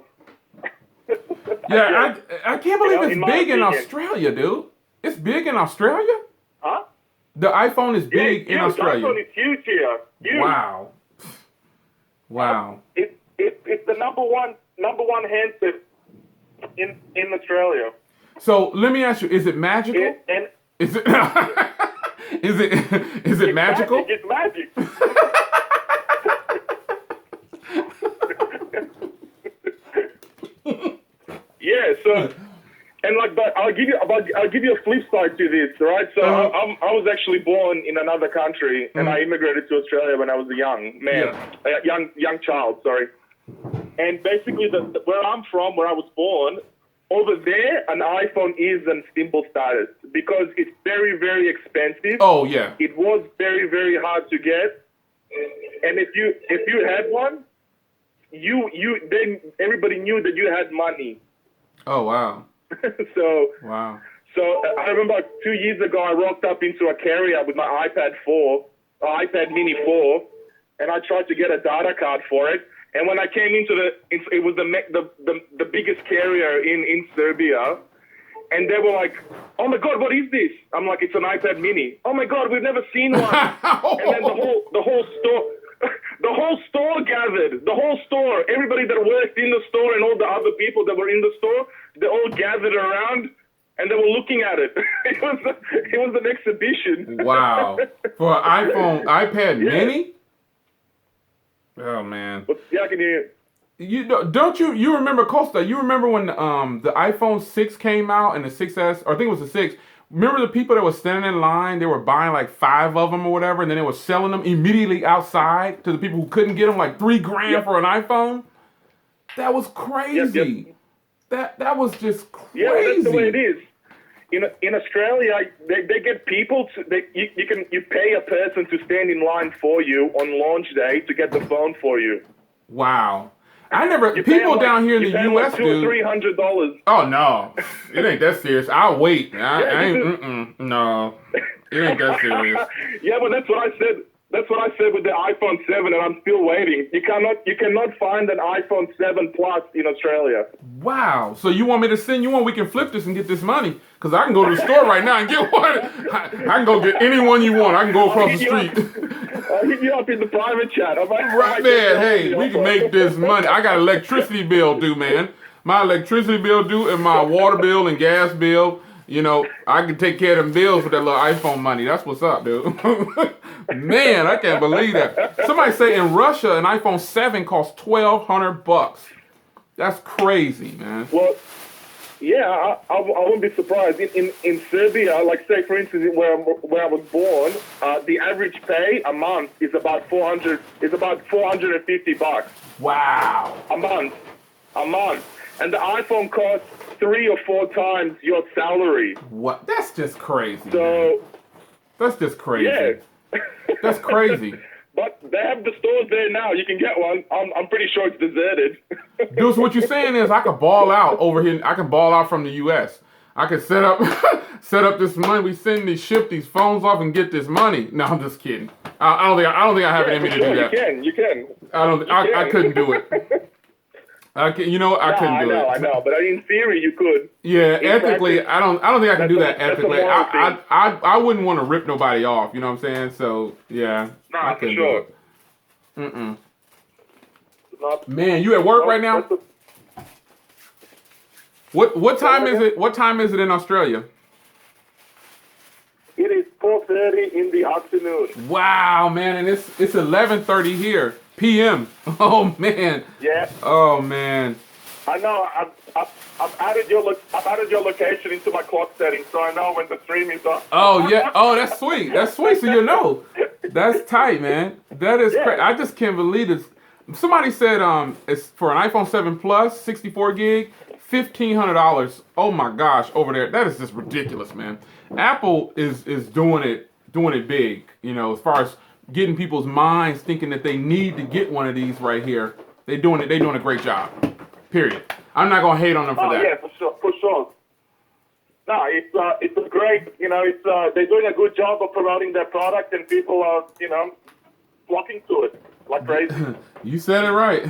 Yeah, I can't believe it's big in Australia, dude. It's big in Australia? Huh? The iPhone is big in Australia. The iPhone is huge here. Huge. Wow. It's the number one handset in Australia. So let me ask you: is it magical? Is it? Is it magical? It's magic. Yeah. So. And but I'll give you a flip side to this, right? So I was actually born in another country, and I immigrated to Australia when I was a young man, young child. Sorry. And basically, where I'm from, where I was born, over there, an iPhone is in symbol status because it's very, very expensive. Oh yeah. It was very, very hard to get. And if you had one, then everybody knew that you had money. Oh wow. So Wow. So I remember 2 years ago, I rocked up into a carrier with my iPad Mini 4, and I tried to get a data card for it. And when I came it was the biggest carrier in Serbia, and they were like, "Oh my God, what is this?" I'm like, "It's an iPad Mini." "Oh my God, we've never seen one." And then the whole store. The whole store gathered. The whole store. Everybody that worked in the store and all the other people that were in the store, they all gathered around and they were looking at it. It was an exhibition. Wow. For an iPad Mini? Oh man. But yeah, I can hear you. You remember, Costa, you remember when the iPhone 6 came out and the 6S, or I think it was the 6. Remember the people that were standing in line? They were buying like 5 of them or whatever, and then they were selling them immediately outside to the people who couldn't get them, like $3,000 for an iPhone. That was crazy. That was just crazy. Yeah, well, that's the way it is. In Australia, they get people. You pay a person to stand in line for you on launch day to get the phone for you. Wow. People down here in the U.S. like $200 or $300. Oh no, it ain't that serious. I'll wait. No, it ain't that serious. Yeah, but that's what I said. That's what I said with the iPhone 7, and I'm still waiting. You cannot find an iPhone 7 Plus in Australia. Wow. So you want me to send you one? We can flip this and get this money. Because I can go to the store right now and get one. I can go get any one you want. I can go across the street. I'll hit you up in the private chat. Right there. Hey, we can make this money. I got electricity bill due, man. My electricity bill due and my water bill and gas bill. You know, I can take care of them bills with that little iPhone money. That's what's up, dude. Man, I can't believe that. Somebody say in Russia, an iPhone 7 costs $1,200. That's crazy, man. Well, yeah, I wouldn't be surprised. In Serbia, like say for instance, where I was born, the average pay a month is about $450. Wow. A month, and the iPhone costs 3 or 4 times your salary. What? That's just crazy. So, man. That's just crazy. Yeah. That's crazy. But they have the stores there now. You can get one. I'm pretty sure it's deserted. Dude, so what you're saying is I could ball out over here. I can ball out from the U.S. I could set up this money. We ship these phones off and get this money. No, I'm just kidding. I don't think I have it in me to do that. You can. I couldn't do it. I couldn't do it. I know, but in theory you could. Yeah, ethically, I don't think I can do that ethically. I wouldn't want to rip nobody off. You know what I'm saying? So yeah, I couldn't do it. Man, you at work right now? What time is it? What time is it in Australia? It is 4:30 in the afternoon. Wow, man, and it's 11:30 here. PM. Oh man. Yeah. Oh man. I know. I've added your location into my clock settings, so I know when the stream is on. Oh yeah. Oh, that's sweet. That's sweet. So you know. That's tight, man. That is crazy. I just can't believe this. Somebody said it's for an iPhone 7 Plus, 64 gig, $1,500. Oh my gosh, over there. That is just ridiculous, man. Apple is doing it big. You know, as far as getting people's minds thinking that they need to get one of these right here. They're doing a great job. Period. I'm not gonna hate on them for that. Yeah, for sure. No, it's a great, they're doing a good job of promoting their product, and people are, flocking to it like crazy. You said it right.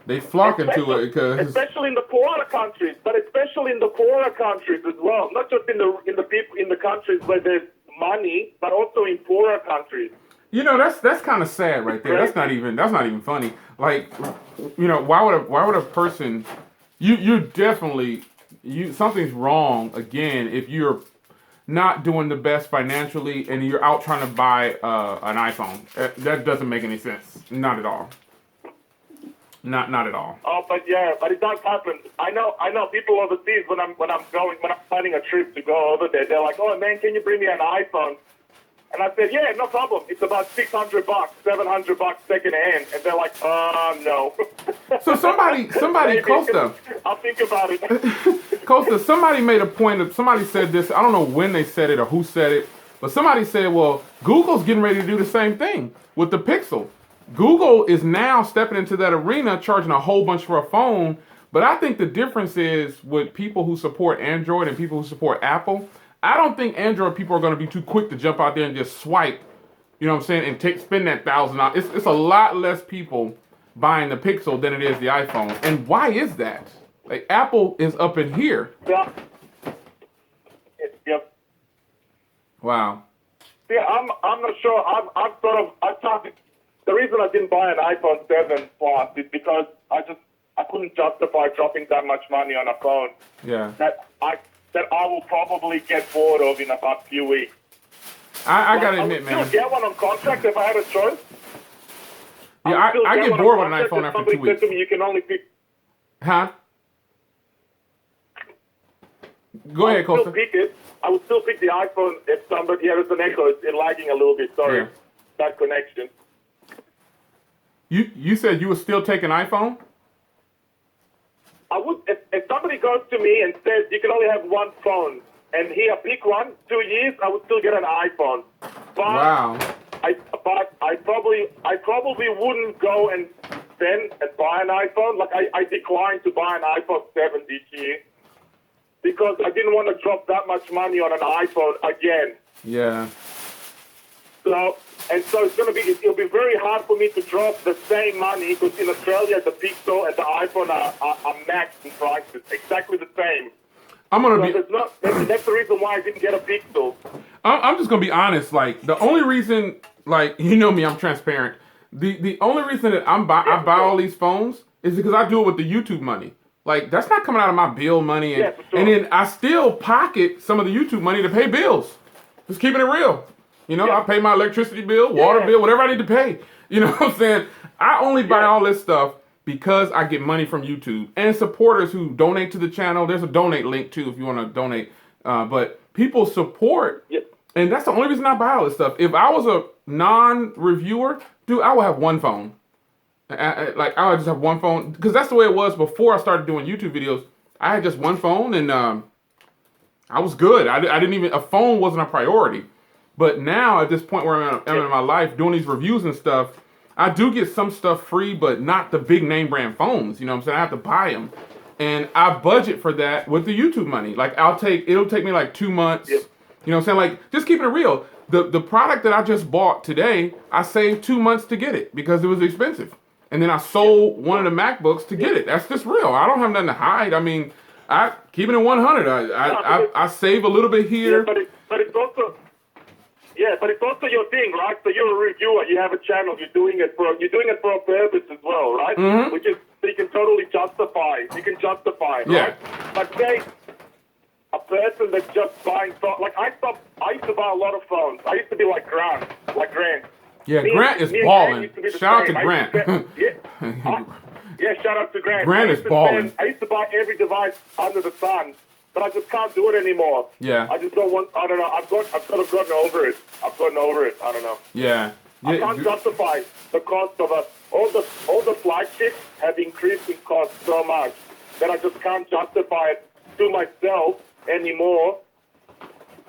They flocking to it because especially in the poorer countries, but especially in the poorer countries as well. Not just in the countries where there's money, but also in poorer countries. You know, that's kind of sad right there. That's not even funny. Like, why would a person? Something's wrong again if you're not doing the best financially and you're out trying to buy an iPhone. That doesn't make any sense. Not at all. Not at all. Oh, but it does happen. I know people overseas when I'm planning a trip to go over there. They're like, "Oh man, can you bring me an iPhone?" And And I said, yeah, no problem. It's about $600, $700 second hand. And they're like, no. So somebody, Costa, I'll think about it. Costa, somebody made a point of, somebody said this, I don't know when they said it or who said it, but somebody said, well, Google's getting ready to do the same thing with the Pixel. Google is now stepping into that arena, charging a whole bunch for a phone. But I think the difference is with people who support Android and people who support Apple. I don't think Android people are going to be too quick to jump out there and just swipe, you know what I'm saying, and spend that $1,000. It's a lot less people buying the Pixel than it is the iPhone. And why is that? Like, Apple is up in here. Yeah. Yep. Wow. Yeah, I'm not sure. The reason I didn't buy an iPhone 7 Plus is because I couldn't justify dropping that much money on a phone. Yeah. That I will probably get bored of in about a few weeks. I gotta admit, man. I would still get one on contract if I had a choice. Yeah, I get bored with an iPhone after 2 weeks. Somebody said to me, you can only pick. Huh? Go ahead, Costa. I would still pick the iPhone if somebody. Yeah, there's an echo. It's lagging a little bit. Sorry, that connection. You said you would still take an iPhone? I would. If somebody goes to me and says you can only have one phone, and here pick one, 2 years, I would still get an iPhone. But Wow. I probably wouldn't go and spend and buy an iPhone. Like I declined to buy an iPhone 7 this year because I didn't want to drop that much money on an iPhone again. Yeah. So it'll be very hard for me to drop the same money because in Australia the Pixel and the iPhone are matched in prices, exactly the same. That's the reason why I didn't get a Pixel. I'm just gonna be honest. Like, the only reason, like, you know me, I'm transparent. The only reason that I buy all these phones is because I do it with the YouTube money. Like, that's not coming out of my bill money, and, for sure. and then I still pocket some of the YouTube money to pay bills. Just keeping it real. You know, I pay my electricity bill, water bill, whatever I need to pay. You know what I'm saying? I only buy all this stuff because I get money from YouTube and supporters who donate to the channel. There's a donate link too if you want to donate. But people support, and that's the only reason I buy all this stuff. If I was a non-reviewer, dude, I would have one phone. I would just have one phone because that's the way it was before I started doing YouTube videos. I had just one phone and I was good. I didn't even, a phone wasn't a priority. But now at this point where I'm in my life doing these reviews and stuff, I do get some stuff free, but not the big name brand phones. You know what I'm saying? I have to buy them. And I budget for that with the YouTube money. Like, it'll take me like 2 months. You know what I'm saying? Like, just keeping it real. The product that I just bought today, I saved 2 months to get it because it was expensive. And then I sold one of the MacBooks to get it. That's just real. I don't have nothing to hide. I mean, keeping it 100. I save a little bit here. Yeah, but it's also... Yeah, but it's also your thing, right? So you're a reviewer. You have a channel. You're doing it for a purpose as well, right? Mm-hmm. Which is so you can totally justify. You can justify, right? But say a person that's just buying phones. Like I used to buy a lot of phones. I used to be like Grant. Yeah, Grant is balling. Shout out to Grant. Shout out to Grant. Grant is balling. I used to buy every device under the sun. But I just can't do it anymore. Yeah. I just don't want. I don't know. I've sort of gotten over it. I don't know. Yeah. I can't justify the cost of all the flagships have increased in cost so much that I just can't justify it to myself anymore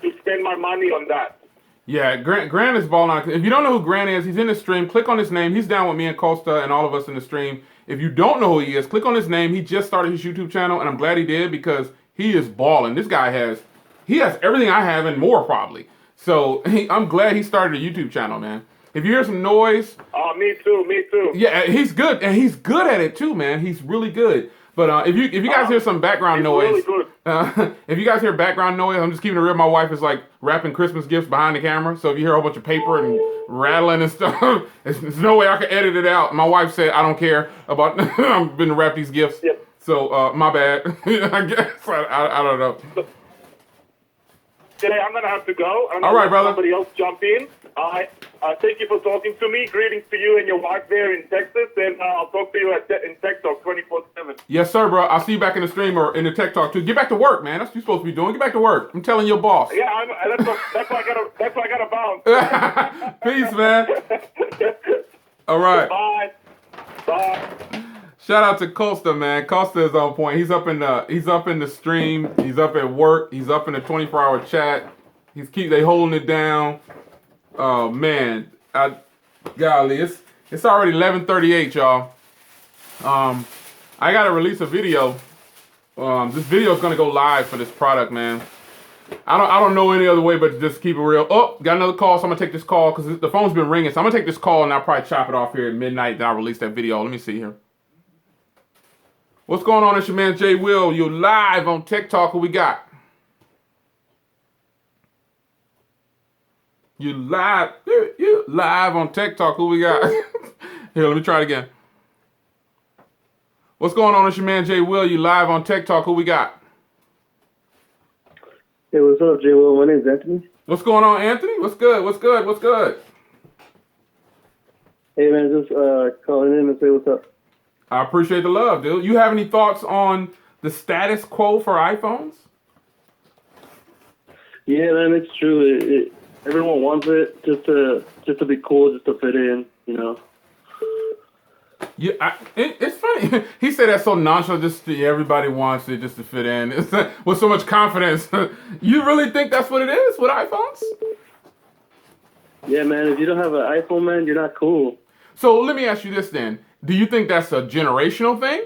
to spend my money on that. Yeah, Grant is balling out. If you don't know who Grant is, he's in the stream. Click on his name. He's down with me and Costa and all of us in the stream. If you don't know who he is, click on his name. He just started his YouTube channel, and I'm glad he did because he is balling. This guy has everything I have and more probably. So I'm glad he started a YouTube channel, man. If you hear some noise. Oh, me too. Yeah, he's good. And he's good at it too, man. He's really good. But if you guys hear some background noise. Really good. If you guys hear background noise, I'm just keeping it real. My wife is like wrapping Christmas gifts behind the camera. So if you hear a whole bunch of paper and rattling and stuff, there's no way I can edit it out. My wife said, I don't care about, I'm going to wrap these gifts. Yep. So, my bad. I guess. I don't know. Today I'm going to have to go. All right, brother. Somebody else jump in. Thank you for talking to me. Greetings to you and your wife there in Texas. And I'll talk to you in Tech Talk 24/7. Yes, sir, bro. I'll see you back in the stream or in the Tech Talk, too. Get back to work, man. That's what you're supposed to be doing. Get back to work. I'm telling your boss. Yeah, that's why I got to bounce. Peace, man. All right. Bye. Bye. Shout out to Costa, man. Costa is on point. He's up in the stream. He's up at work. He's up in the 24-hour chat. They holding it down. Oh man, golly, it's already 11:38, y'all. I gotta release a video. This video is gonna go live for this product, man. I don't know any other way but to just keep it real. Oh, got another call, so I'm gonna take this call because the phone's been ringing. So I'm gonna take this call and I'll probably chop it off here at midnight. Then I'll release that video. Let me see here. What's going on? It's your man Jay Will. You live on Tech Talk. Who we got? You live on Tech Talk. Who we got? Here, let me try it again. What's going on? It's your man Jay Will. You live on Tech Talk. Who we got? Hey, what's up, Jay Will? My name's Anthony. What's going on, Anthony? What's good? What's good? What's good? Hey, man, just calling in and say what's up. I appreciate the love, dude. You have any thoughts on the status quo for iPhones? Yeah, man, it's true. Everyone wants it just to be cool, just to fit in, you know. Yeah, it's funny. He said that so nonchalant. Everybody wants it just to fit in. With so much confidence. You really think that's what it is with iPhones? Yeah, man. If you don't have an iPhone, man, you're not cool. So let me ask you this then: do you think that's a generational thing?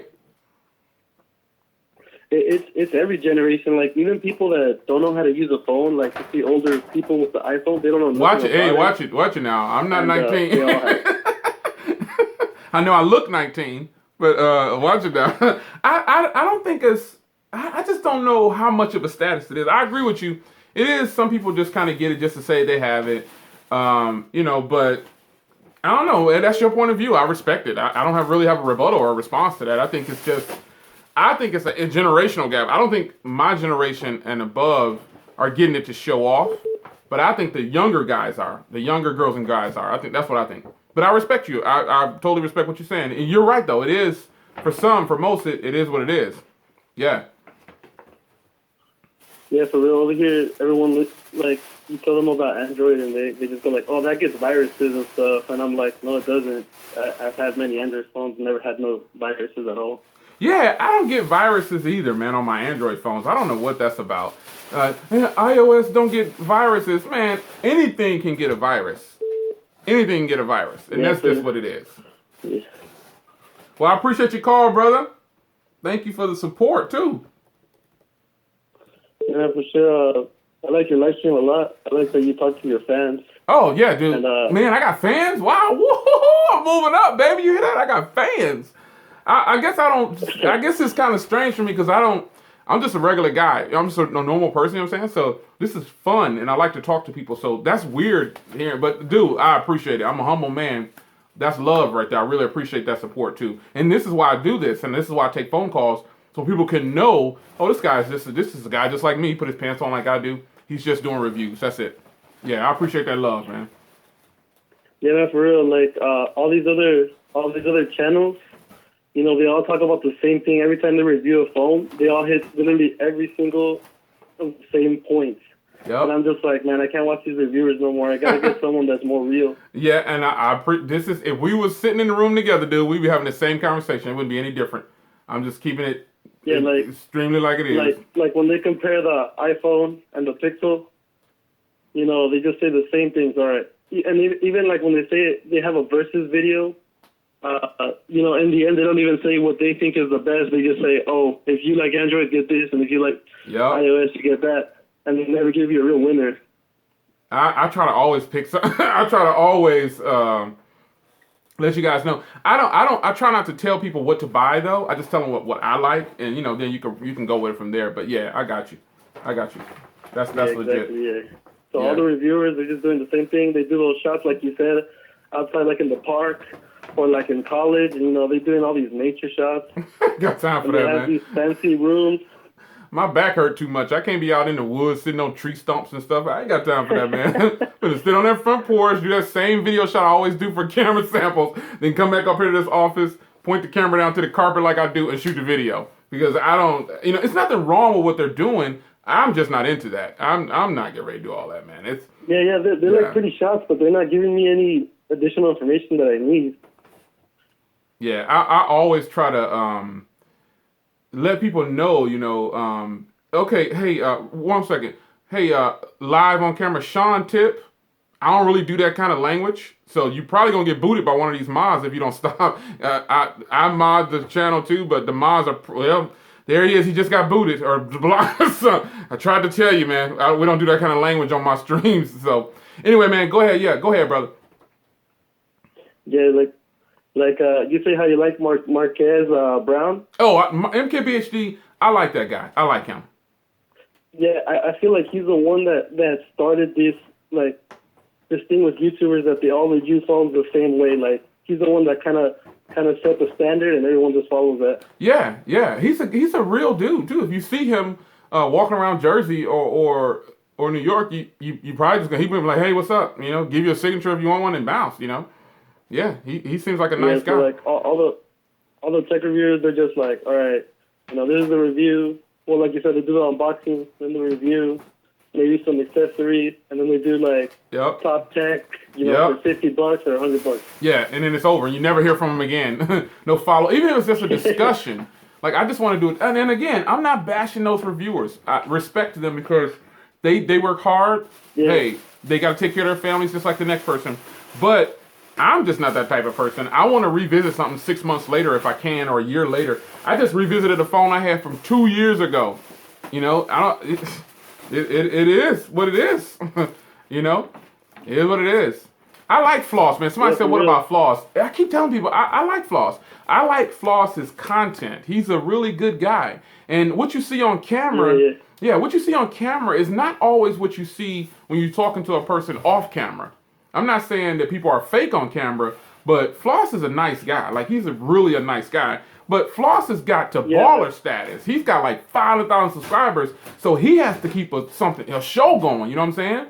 It's every generation. Like even people that don't know how to use a phone, like you see older people with the iPhone, they don't know. Watch it. Hey, watch it now. I'm not 19. They all have I know I look 19, but watch it now. I don't think I just don't know how much of a status it is. I agree with you. It is. Some people just kind of get it just to say they have it, but I don't know. That's your point of view. I respect it. I don't really have a rebuttal or a response to that. I think it's a generational gap. I don't think my generation and above are getting it to show off, but I think the younger guys are. The younger girls and guys are. I think that's what I think. But I respect you. I totally respect what you're saying. And you're right, though. It is, for most, it is what it is. Yeah. Yeah, for real. Over here, everyone, like, you tell them about Android, and they just go like, oh, that gets viruses and stuff. And I'm like, no, it doesn't. I've had many Android phones and never had no viruses at all. Yeah, I don't get viruses either, man, on my Android phones. I don't know what that's about. iOS don't get viruses. Man, anything can get a virus. Anything can get a virus, and that's just what it is. Yeah. Well, I appreciate your call, brother. Thank you for the support, too. Yeah, for sure. I like your live stream a lot. I like that you talk to your fans. Oh, yeah, dude. And, man, I got fans? Wow. Woo-hoo-hoo. I'm moving up, baby. You hear that? I got fans. I guess it's kind of strange for me because I'm just a regular guy. I'm just a normal person, you know what I'm saying? So this is fun, and I like to talk to people. So that's weird here. But, dude, I appreciate it. I'm a humble man. That's love right there. I really appreciate that support, too. And this is why I do this, and this is why I take phone calls, so people can know, oh, this is a guy just like me. He put his pants on like I do. He's just doing reviews. That's it. Yeah, I appreciate that love, man. Yeah, man, for real. Like all these other channels, you know, they all talk about the same thing. Every time they review a phone, they all hit literally every single same points. Yep. And I'm just like, man, I can't watch these reviewers no more. I gotta get someone that's more real. Yeah, and if we was sitting in the room together, dude, we'd be having the same conversation. It wouldn't be any different. I'm just keeping it extremely like it is. Like when they compare the iPhone and the Pixel, you know, they just say the same things. All right, and even like when they say they have a versus video. You know, in the end, they don't even say what they think is the best. They just say, oh, if you like Android, get this, and if you like iOS, you get that. And they never give you a real winner. I try to always pick some. I try to always let you guys know. I try not to tell people what to buy, though. I just tell them what I like, and, you know, then you can go with it from there. But, yeah, I got you. That's legit. Exactly, yeah. So all the reviewers, they're just doing the same thing. They do those shots, like you said, outside, like in the park. Or like in college, you know, they're doing all these nature shots. Got time for that, man. They have these fancy rooms. My back hurt too much. I can't be out in the woods sitting on tree stumps and stuff. I ain't got time for that, man. I'm gonna sit on that front porch, do that same video shot I always do for camera samples, then come back up here to this office, point the camera down to the carpet like I do, and shoot the video. Because I don't, you know, it's nothing wrong with what they're doing. I'm just not into that. I'm not getting ready to do all that, man. It's they're like pretty shots, but they're not giving me any additional information that I need. Yeah, I always try to let people know, okay, hey, 1 second. Hey, live on camera, Sean Tip. I don't really do that kind of language, so you're probably gonna get booted by one of these mods if you don't stop. I mod the channel too, but the mods are, well, there he is. He just got booted or blocked. So I tried to tell you, man. We don't do that kind of language on my streams. So anyway, man, go ahead. Yeah, go ahead, brother. Yeah, like you say how you like Marquez Brown. Oh, MKBHD. I like that guy. I like him. Yeah, I feel like he's the one that started this thing with YouTubers that they all review songs the same way. Like he's the one that kind of set the standard, and everyone just follows that. Yeah. He's a real dude too. If you see him walking around Jersey or New York, you probably just gonna he be like, hey, what's up? Give you a signature if you want one and bounce. Yeah, he seems like a nice guy. So like all the tech reviewers, they're just like, all right, this is the review. Well, like you said, they do the unboxing, then the review, maybe some accessories, and then they do top tech, for $50 or $100. Yeah, and then it's over, and you never hear from them again. No follow, even if it's just a discussion. Like I just want to do it, and then again, I'm not bashing those reviewers. I respect them because they work hard. Yeah. Hey, they got to take care of their families just like the next person. But I'm just not that type of person. I want to revisit something 6 months later if I can, or a year later. I just revisited a phone I had from 2 years ago. I don't. It is what it is. It is what it is. I like Floss, man. Somebody said, "What about Floss?" I keep telling people I like Floss. I like Floss's content. He's a really good guy. And what you see on camera, what you see on camera is not always what you see when you're talking to a person off camera. I'm not saying that people are fake on camera, but Floss is a nice guy. Like, he's really a nice guy. But Floss has got to baller status. He's got like 500,000 subscribers, so he has to keep a show going. You know what I'm saying?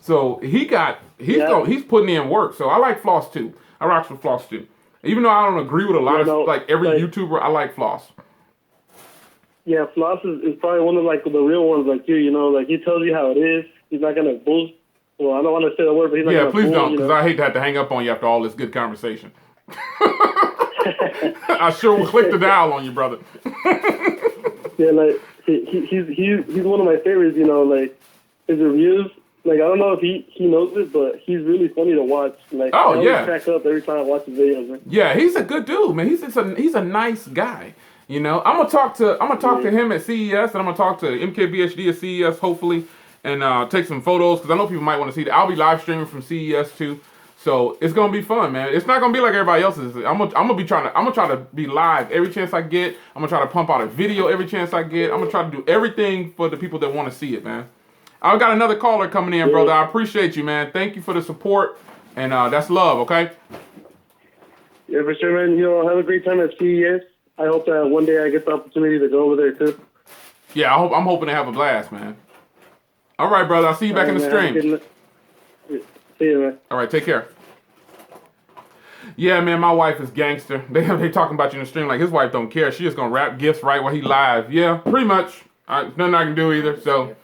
So he's putting in work. So I like Floss too. I rock with Floss too. Even though I don't agree with a lot of every YouTuber, I like Floss. Yeah, Floss is probably one of the real ones like you. Like he tells you how it is. He's not gonna bullshit. Well, I don't want to say the word, but he's not gonna please don't, because I hate to have to hang up on you after all this good conversation. I sure will click the dial on you, brother. Yeah, like he's one of my favorites. His reviews. Like, I don't know if he knows it, but he's really funny to watch. Like, I always crack up every time I watch his videos. Man. Yeah, he's a good dude, man. He's a nice guy. I'm gonna talk to him at CES, and I'm gonna talk to MKBHD at CES hopefully, and take some photos because I know people might want to see that. I'll be live streaming from CES too, so it's gonna be fun, man. It's not gonna be like everybody else's. I'm gonna try to be live every chance I get. I'm gonna try to pump out a video every chance I get. I'm gonna try to do everything for the people that want to see it, man. I've got another caller coming in, brother. I appreciate you, man. Thank you for the support, and that's love, okay? Yeah, for sure, man. Have a great time at CES. I hope that one day I get the opportunity to go over there too. Yeah, I'm hoping to have a blast, man. All right, brother. I'll see you back in the stream. See you, man. All right, take care. Yeah, man, my wife is gangster. They talking about you in the stream like his wife don't care. She just gonna wrap gifts right while he live. Yeah, pretty much. Nothing I can do either. So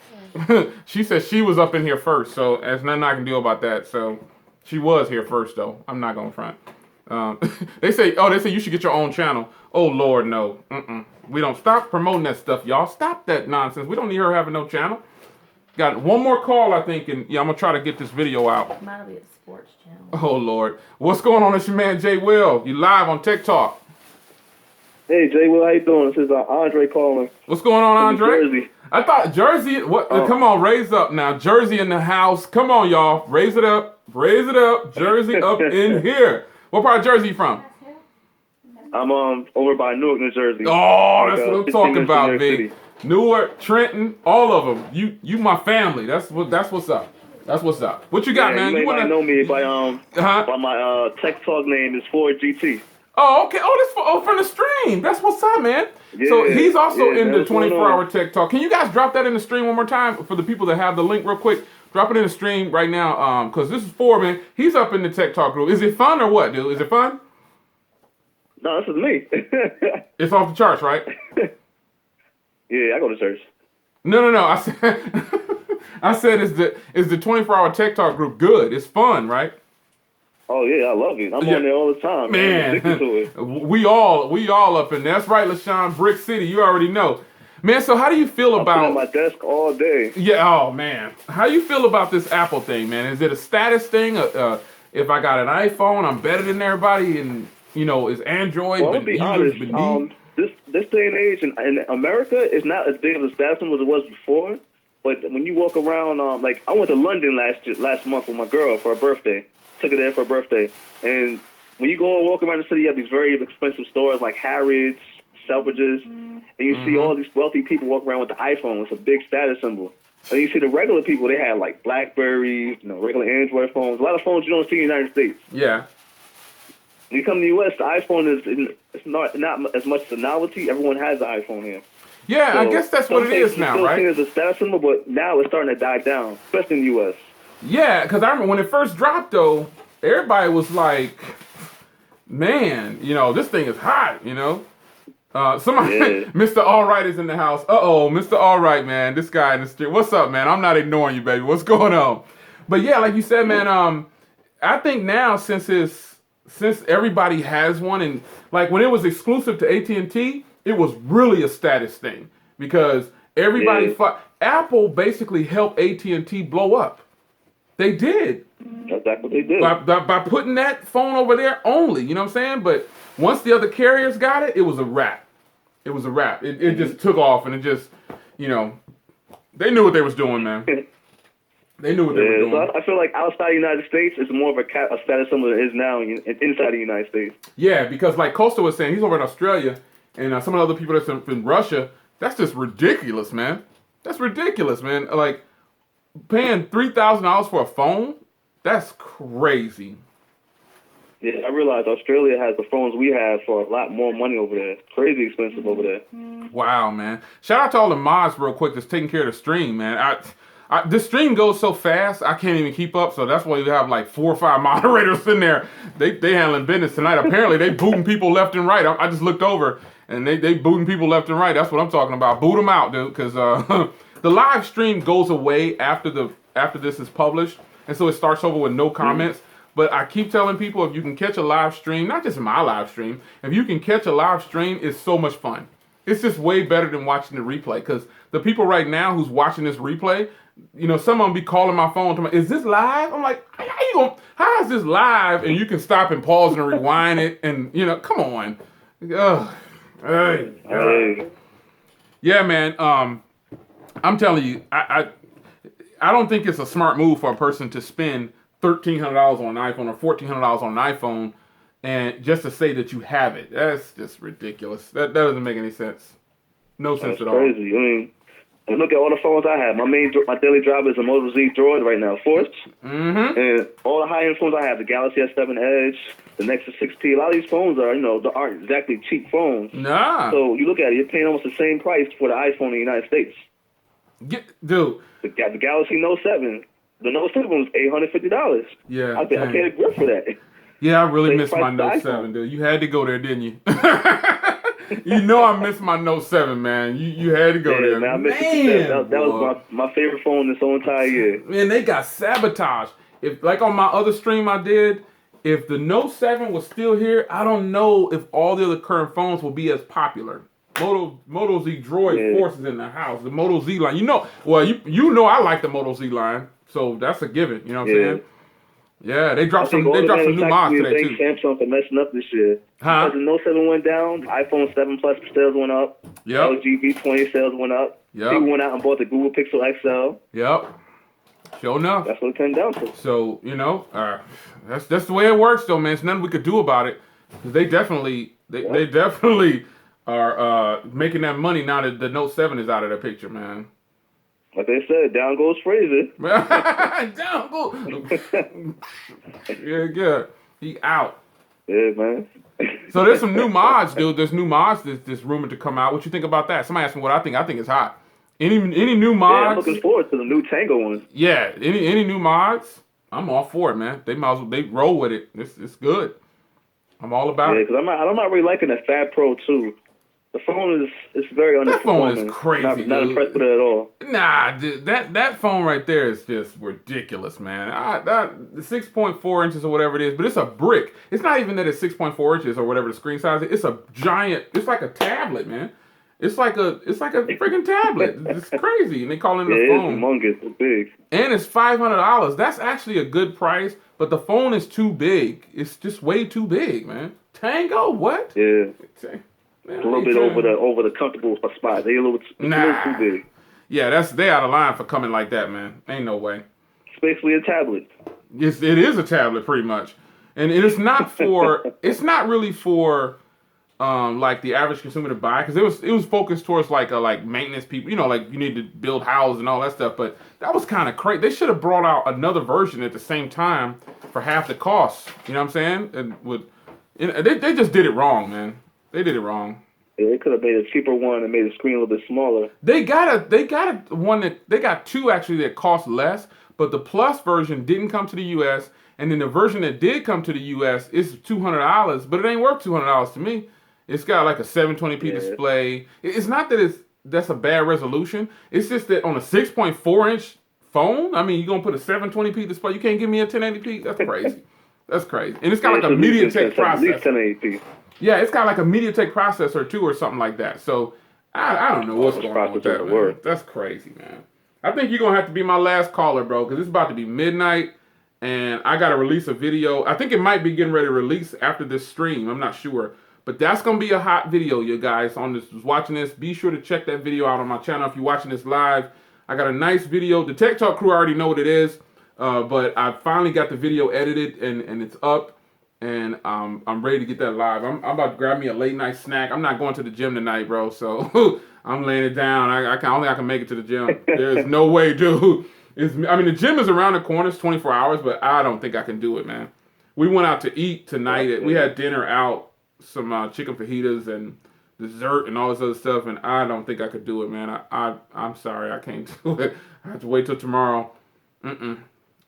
she said she was up in here first, so there's nothing I can do about that. So she was here first, though. I'm not gonna front. They say you should get your own channel. Oh Lord, no. We don't stop promoting that stuff, y'all. Stop that nonsense. We don't need her having no channel. Got one more call, I think, and I'm gonna try to get this video out. Might be a sports channel. Oh Lord, what's going on? It's your man Jay Will. You live on TikTok. Hey Jay Will, how you doing? This is Andre calling. What's going on, Andre? Jersey. I thought Jersey. What? Come on, raise up now. Jersey in the house. Come on, y'all. Raise it up. Raise it up. Jersey up in here. What part of Jersey you from? I'm over by Newark, New Jersey. Oh, that's what I'm talking about, big. Newark, Trenton, all of them. You my family. That's what's up. That's what's up. What you got, man? You might know me by my tech talk name is 4GT. Oh, okay. Oh, from the stream. That's what's up, man. Yeah, so he's also in the 24-hour on. Tech Talk. Can you guys drop that in the stream one more time for the people that have the link real quick? Drop it in the stream right now, because this is Foreman. He's up in the Tech Talk group. Is it fun or what, dude? Is it fun? No, this is me. It's off the charts, right? Yeah, I go to church. No. I said, I said, is the 24-hour Tech Talk group good? It's fun, right? Oh yeah, I love it. I'm on there all the time, man. I'm addicted to it. we all up in there. That's right, LaShawn, Brick City. You already know, man. So how do you feel I'm about at my desk all day? Yeah. Oh man, how you feel about this Apple thing, man? Is it a status thing? If I got an iPhone, I'm better than everybody, and is Android? Well, I'll be honest. This day and age in America is not as big of a status symbol as it was before. But when you walk around, like I went to London last month with my girl for her birthday. Took her there for her birthday, and when you go and walk around the city, you have these very expensive stores like Harrods, Selfridges, and you see all these wealthy people walk around with the iPhone. It's a big status symbol. And you see the regular people, they have like BlackBerry, regular Android phones. A lot of phones you don't see in the United States. Yeah. When you come to the U.S., the iPhone it's not as much a novelty. Everyone has an iPhone here. Yeah, so I guess that's what it is now, right? It's still seen as a status symbol, but now it's starting to die down, especially in the U.S. Yeah, because I remember when it first dropped, though, everybody was like, man, this thing is hot, Somebody, Mr. Alright is in the house. Uh-oh, Mr. Alright, man, this guy in the street. What's up, man? I'm not ignoring you, baby. What's going on? But yeah, like you said, man, I think now since everybody has one, and like when it was exclusive to AT&T, it was really a status thing because everybody Apple basically helped AT&T blow up. They did. That's what they did. By putting that phone over there only, you know what I'm saying? But once the other carriers got it, it was a wrap. It was a wrap. It just took off, and it just, they knew what they was doing, man. They knew what they were doing. So I feel like outside the United States, it's more of a status symbol than it is now inside the United States. Yeah, because like Costa was saying, he's over in Australia, and some of the other people that's in Russia, that's just ridiculous, man. That's ridiculous, man. Like, paying $3,000 for a phone? That's crazy. Yeah, I realize Australia has the phones we have for a lot more money over there. Crazy expensive over there. Wow, man. Shout out to all the mods real quick that's taking care of the stream, man. This stream goes so fast, I can't even keep up, so that's why you have like 4 or 5 moderators in there. They handling business tonight. Apparently, they booting people left and right. I just looked over, and they booting people left and right. That's what I'm talking about. Boot them out, dude, because the live stream goes away after this is published, and so it starts over with no comments. But I keep telling people, if you can catch a live stream, not just my live stream, if you can catch a live stream, it's so much fun. It's just way better than watching the replay, because the people right now who's watching this replay, some of them be calling my phone to me, is this live? I'm like, how is this live? And you can stop and pause and rewind it, and come on. Yeah, man. I'm telling you, I don't think it's a smart move for a person to spend $1,300 on an iPhone or $1,400 on an iPhone and just to say that you have it. That's just ridiculous. That doesn't make any sense. No sense at all. That's crazy. I mean, look at all the phones I have. My daily driver is a Moto Z Droid right now, Force. Mm-hmm. And all the high-end phones I have, the Galaxy S7 Edge, the Nexus 6P, a lot of these phones are, they aren't exactly cheap phones. Nah. So you look at it, you're paying almost the same price for the iPhone in the United States. Dude. The Galaxy Note 7, the Note 7 was $850. Yeah. I paid a grip for that. Yeah, I really missed my Note 7, dude. You had to go there, didn't you? I missed my Note 7, man. You had to go there. Man, I missed it. That was my favorite phone this whole entire year. Man, they got sabotaged. If like on my other stream I did, if the Note 7 was still here, I don't know if all the other current phones will be as popular. Moto Z Droid Force is in the house. The Moto Z line. I like the Moto Z line, so that's a given. You know what I'm saying? Yeah, they dropped some new mods today too. Samsung for messing up this year. As the Note 7 went down, iPhone 7 Plus sales went up. Yep. LG V20 sales went up. Yep. People went out and bought the Google Pixel XL. Yep. Sure enough. That's what it came down to. So that's the way it works, though, man. There's nothing we could do about it. They definitely are making that money now that the Note 7 is out of the picture, man. Like they said, down goes Fraser. Down goes. Yeah. He out. Yeah, man. So there's some new mods, dude. There's new mods that's rumored to come out. What you think about that? Somebody asked me what I think. I think it's hot. Any new mods? Yeah, I'm looking forward to the new Tango ones. Yeah. Any new mods? I'm all for it, man. They might as well roll with it. It's good. I'm all about it. Yeah, because I'm not really liking the Fab Pro 2. The phone is very underperforming. That phone is crazy, Not dude. impressed with it at all. Nah, dude, that phone right there is just ridiculous, man. The 6.4 inches or whatever it is, but it's a brick. It's not even that it's 6.4 inches or whatever the screen size is. It's a giant. It's like a tablet, man. It's like a freaking tablet. It's crazy, and they call it a phone. It's humongous. It's big. And it's $500. That's actually a good price, but the phone is too big. It's just way too big, man. Tango, what? Yeah. Man, It's a little bit over the comfortable spot. They a little too big. Yeah, they out of line for coming like that, man. Ain't no way. It's basically a tablet. It is a tablet, pretty much, and it's not for. It's not really for, like the average consumer to buy, because it was focused towards like maintenance people. You know, like you need to build houses and all that stuff. But that was kind of crazy. They should have brought out another version at the same time for half the cost. You know what I'm saying? And they just did it wrong, man. They did it wrong. Yeah, they could have made a cheaper one and made the screen a little bit smaller. They got two actually that cost less, but the Plus version didn't come to the U.S. and then the version that did come to the U.S. is $200, but it ain't worth $200 to me. It's got like a 720p display. It's not that that's a bad resolution. It's just that on a 6.4 inch phone, I mean, you're gonna put a 720p display. You can't give me a 1080p. That's crazy. That's crazy. And it's got like a MediaTek processor. At least 1080p. Yeah, it's got like a MediaTek processor too, or something like that. So I don't know what's going on with that, man. That's crazy, man. I think you're gonna have to be my last caller, bro, because it's about to be midnight, and I gotta release a video. I think it might be getting ready to release after this stream. I'm not sure, but that's gonna be a hot video, you guys. On this, watching this, be sure to check that video out on my channel if you're watching this live. I got a nice video. The Tech Talk crew already know what it is, but I finally got the video edited and it's up. And I'm ready to get that live. I'm about to grab me a late night snack. I'm not going to the gym tonight, bro. So I'm laying it down. I can make it to the gym. There's no way, dude. The gym is around the corner. It's 24 hours, but I don't think I can do it, man. We went out to eat tonight. We had dinner out, some chicken fajitas and dessert and all this other stuff, and I don't think I could do it, man. I'm sorry, I can't do it. I have to wait till tomorrow.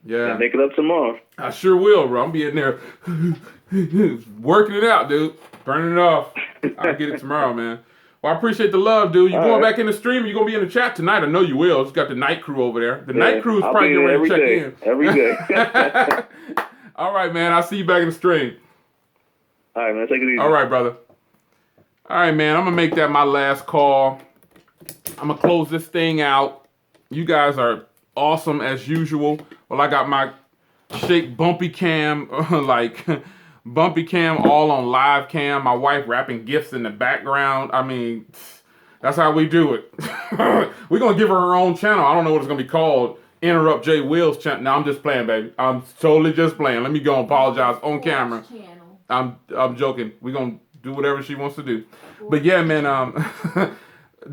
Yeah. Make it up tomorrow. I sure will, bro. I'm be in there working it out, dude. Burning it off. I'll get it tomorrow, man. Well, I appreciate the love, dude. You going back in the stream? You gonna be in the chat tonight? I know you will. It's got the night crew over there. The night crew is probably getting ready to check in. Every day. All right, man. I'll see you back in the stream. All right, man. Take it easy. All right, brother. All right, man. I'm gonna make that my last call. I'm gonna close this thing out. You guys are awesome as usual. Well, I got my shake bumpy cam, bumpy cam all on live cam. My wife wrapping gifts in the background. I mean, that's how we do it. We're going to give her own channel. I don't know what it's going to be called. Interrupt J Will's channel. No, I'm just playing, baby. I'm totally just playing. Let me go and apologize on camera. I'm joking. We're going to do whatever she wants to do. But yeah, man,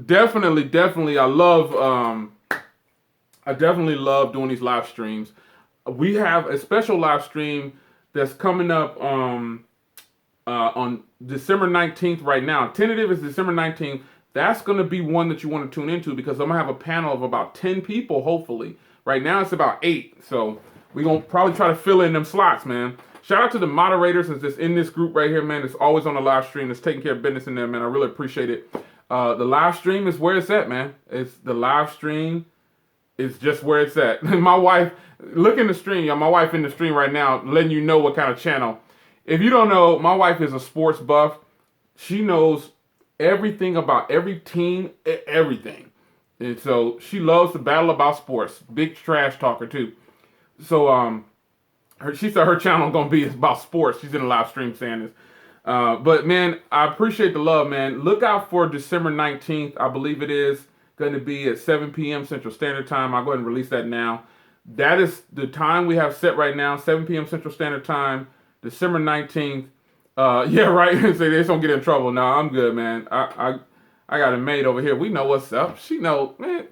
definitely, I definitely love doing these live streams. We have a special live stream that's coming up on December 19th right now. Tentative is December 19th. That's going to be one that you want to tune into because I'm going to have a panel of about 10 people, hopefully. Right now it's about 8. So we're going to probably try to fill in them slots, man. Shout out to the moderators that's in this group right here, man. It's always on the live stream. It's taking care of business in there, man. I really appreciate it. The live stream is where it's at, man. It's the live stream. It's just where it's at. My wife, look in the stream, y'all. My wife in the stream right now, letting you know what kind of channel. If you don't know, my wife is a sports buff. She knows everything about every team, everything. And so she loves to battle about sports. Big trash talker too. So she said her channel gonna be about sports. She's in a live stream saying this. But man, I appreciate the love, man. Look out for December 19th. I believe it is going to be at 7 p.m. Central Standard Time. I'll go ahead and release that now. That is the time we have set right now, 7 p.m. Central Standard Time, December 19th. Yeah, right. Say they don't get in trouble. No, I'm good, man. I got a maid over here. We know what's up. She know, man.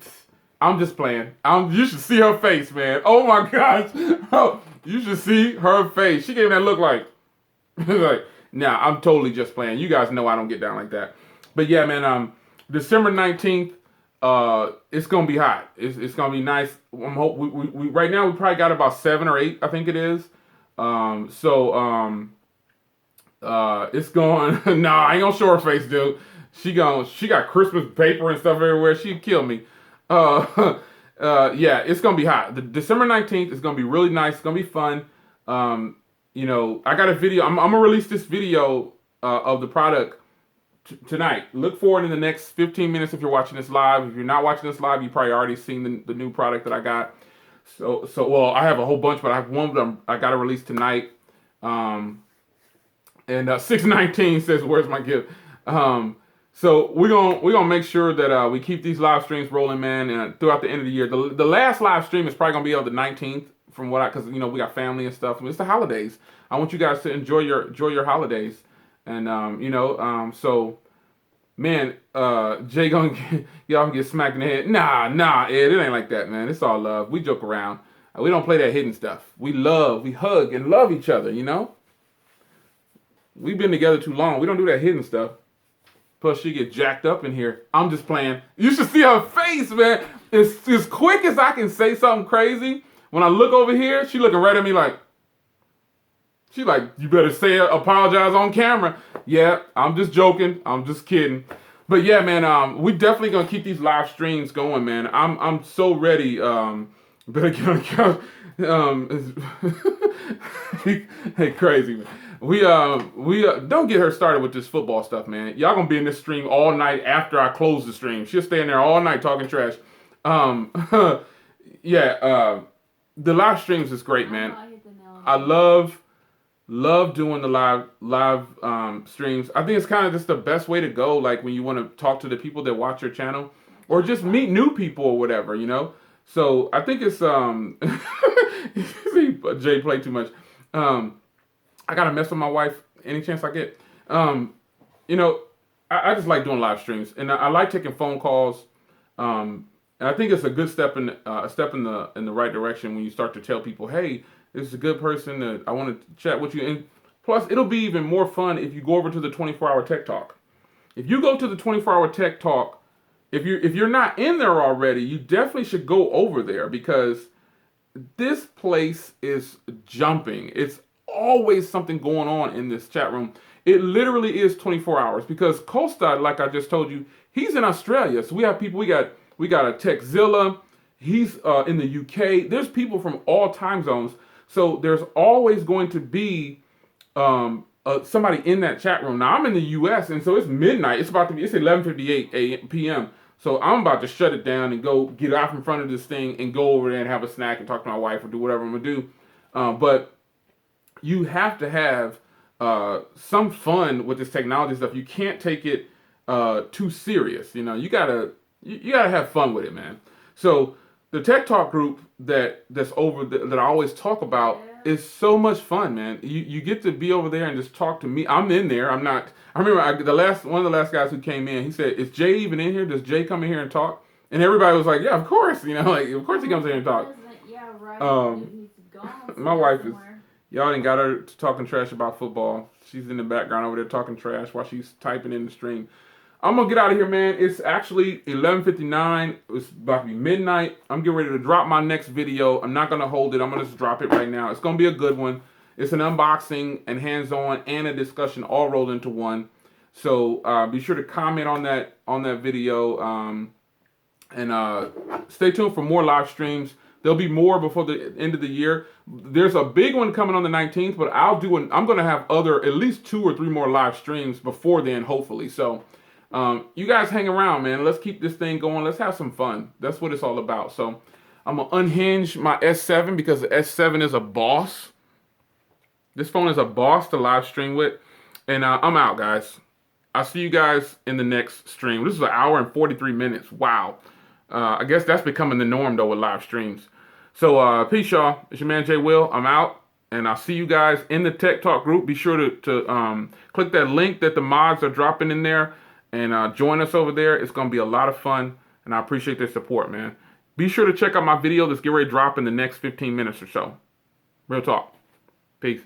I'm just playing. You should see her face, man. Oh my gosh. Oh, you should see her face. She gave me that look like, nah, I'm totally just playing. You guys know I don't get down like that. But yeah, man, December 19th, it's gonna be hot. It's gonna be nice. We right now we probably got about 7 or 8, I think it is. It's going. Nah, I ain't gonna show her face, dude. She got Christmas paper and stuff everywhere. She'd kill me. Yeah, it's gonna be hot. The December 19th is gonna be really nice. It's gonna be fun. You know, I got a video. I'm gonna release this video of the product tonight. Look for it in the next 15 minutes if you're watching this live. If you're not watching this live, you probably already seen the new product that I got. So well, I have a whole bunch, but I have one that I got to release tonight. And 619 says, "Where's my gift?" So we're gonna make sure that we keep these live streams rolling, man, and throughout the end of the year. The last live stream is probably gonna be on the 19th, from because you know we got family and stuff. It's the holidays. I want you guys to enjoy your holidays, and so. Man, Jay y'all get smacked in the head. Nah, Ed, it ain't like that, man. It's all love. We joke around. We don't play that hidden stuff. We hug and love each other, you know? We've been together too long. We don't do that hidden stuff. Plus, she get jacked up in here. I'm just playing. You should see her face, man. It's as quick as I can say something crazy. When I look over here, she looking right at me like, you better apologize on camera. Yeah, I'm just joking. I'm just kidding. But yeah, man, we definitely gonna keep these live streams going, man. I'm so ready. Better get on the couch. Hey, crazy, man. We don't get her started with this football stuff, man. Y'all gonna be in this stream all night after I close the stream. She'll stay in there all night talking trash. Yeah, the live streams is great, man. I love doing the live streams. I think it's kind of just the best way to go, like when you want to talk to the people that watch your channel or just meet new people or whatever, you know. So I think it's Jay play too much. I gotta mess with my wife any chance I get. You know, I just like doing live streams, and I like taking phone calls. And I think it's a good step in the right direction when you start to tell people, hey, this is a good person that I want to chat with you. And plus, it'll be even more fun if you go over to the 24-hour Tech Talk. If you go to the 24-hour Tech Talk, if you're not in there already, you definitely should go over there because this place is jumping. It's always something going on in this chat room. It literally is 24 hours because Costa, like I just told you, he's in Australia. So we have people. We got a Techzilla. He's in the UK. There's people from all time zones. So there's always going to be somebody in that chat room. Now I'm in the U.S. and so it's midnight. It's 11:58 p.m. So I'm about to shut it down and go get out in front of this thing and go over there and have a snack and talk to my wife or do whatever I'm gonna do. But you have to have some fun with this technology stuff. You can't take it too serious. You know, you gotta have fun with it, man. So the Tech Talk group that's over that I always talk about is so much fun, man. You get to be over there and just talk to me. I'm in there. I'm not. I remember one of the last guys who came in. He said, "Is Jay even in here? Does Jay come in here and talk?" And everybody was like, "Yeah, of course." You know, like of course he comes in here and talk. Yeah, right. My wife is. Y'all ain't got her talking trash about football. She's in the background over there talking trash while she's typing in the stream. I'm going to get out of here, man. It's actually 11:59. It's about to be midnight. I'm getting ready to drop my next video. I'm not going to hold it. I'm going to just drop it right now. It's going to be a good one. It's an unboxing and hands-on and a discussion all rolled into one. So be sure to comment on that video. And stay tuned for more live streams. There'll be more before the end of the year. There's a big one coming on the 19th, but I'm going to have at least 2 or 3 more live streams before then, hopefully. So you guys hang around, man. Let's keep this thing going. Let's have some fun. That's what it's all about. So I'm going to unhinge my S7 because the S7 is a boss. This phone is a boss to live stream with. And I'm out, guys. I'll see you guys in the next stream. This is an hour and 43 minutes. Wow. I guess that's becoming the norm, though, with live streams. So, peace, y'all. It's your man, Jay Will. I'm out. And I'll see you guys in the Tech Talk group. Be sure to click that link that the mods are dropping in there. And join us over there. It's going to be a lot of fun. And I appreciate their support, man. Be sure to check out my video that's getting ready to drop in the next 15 minutes or so. Real talk. Peace.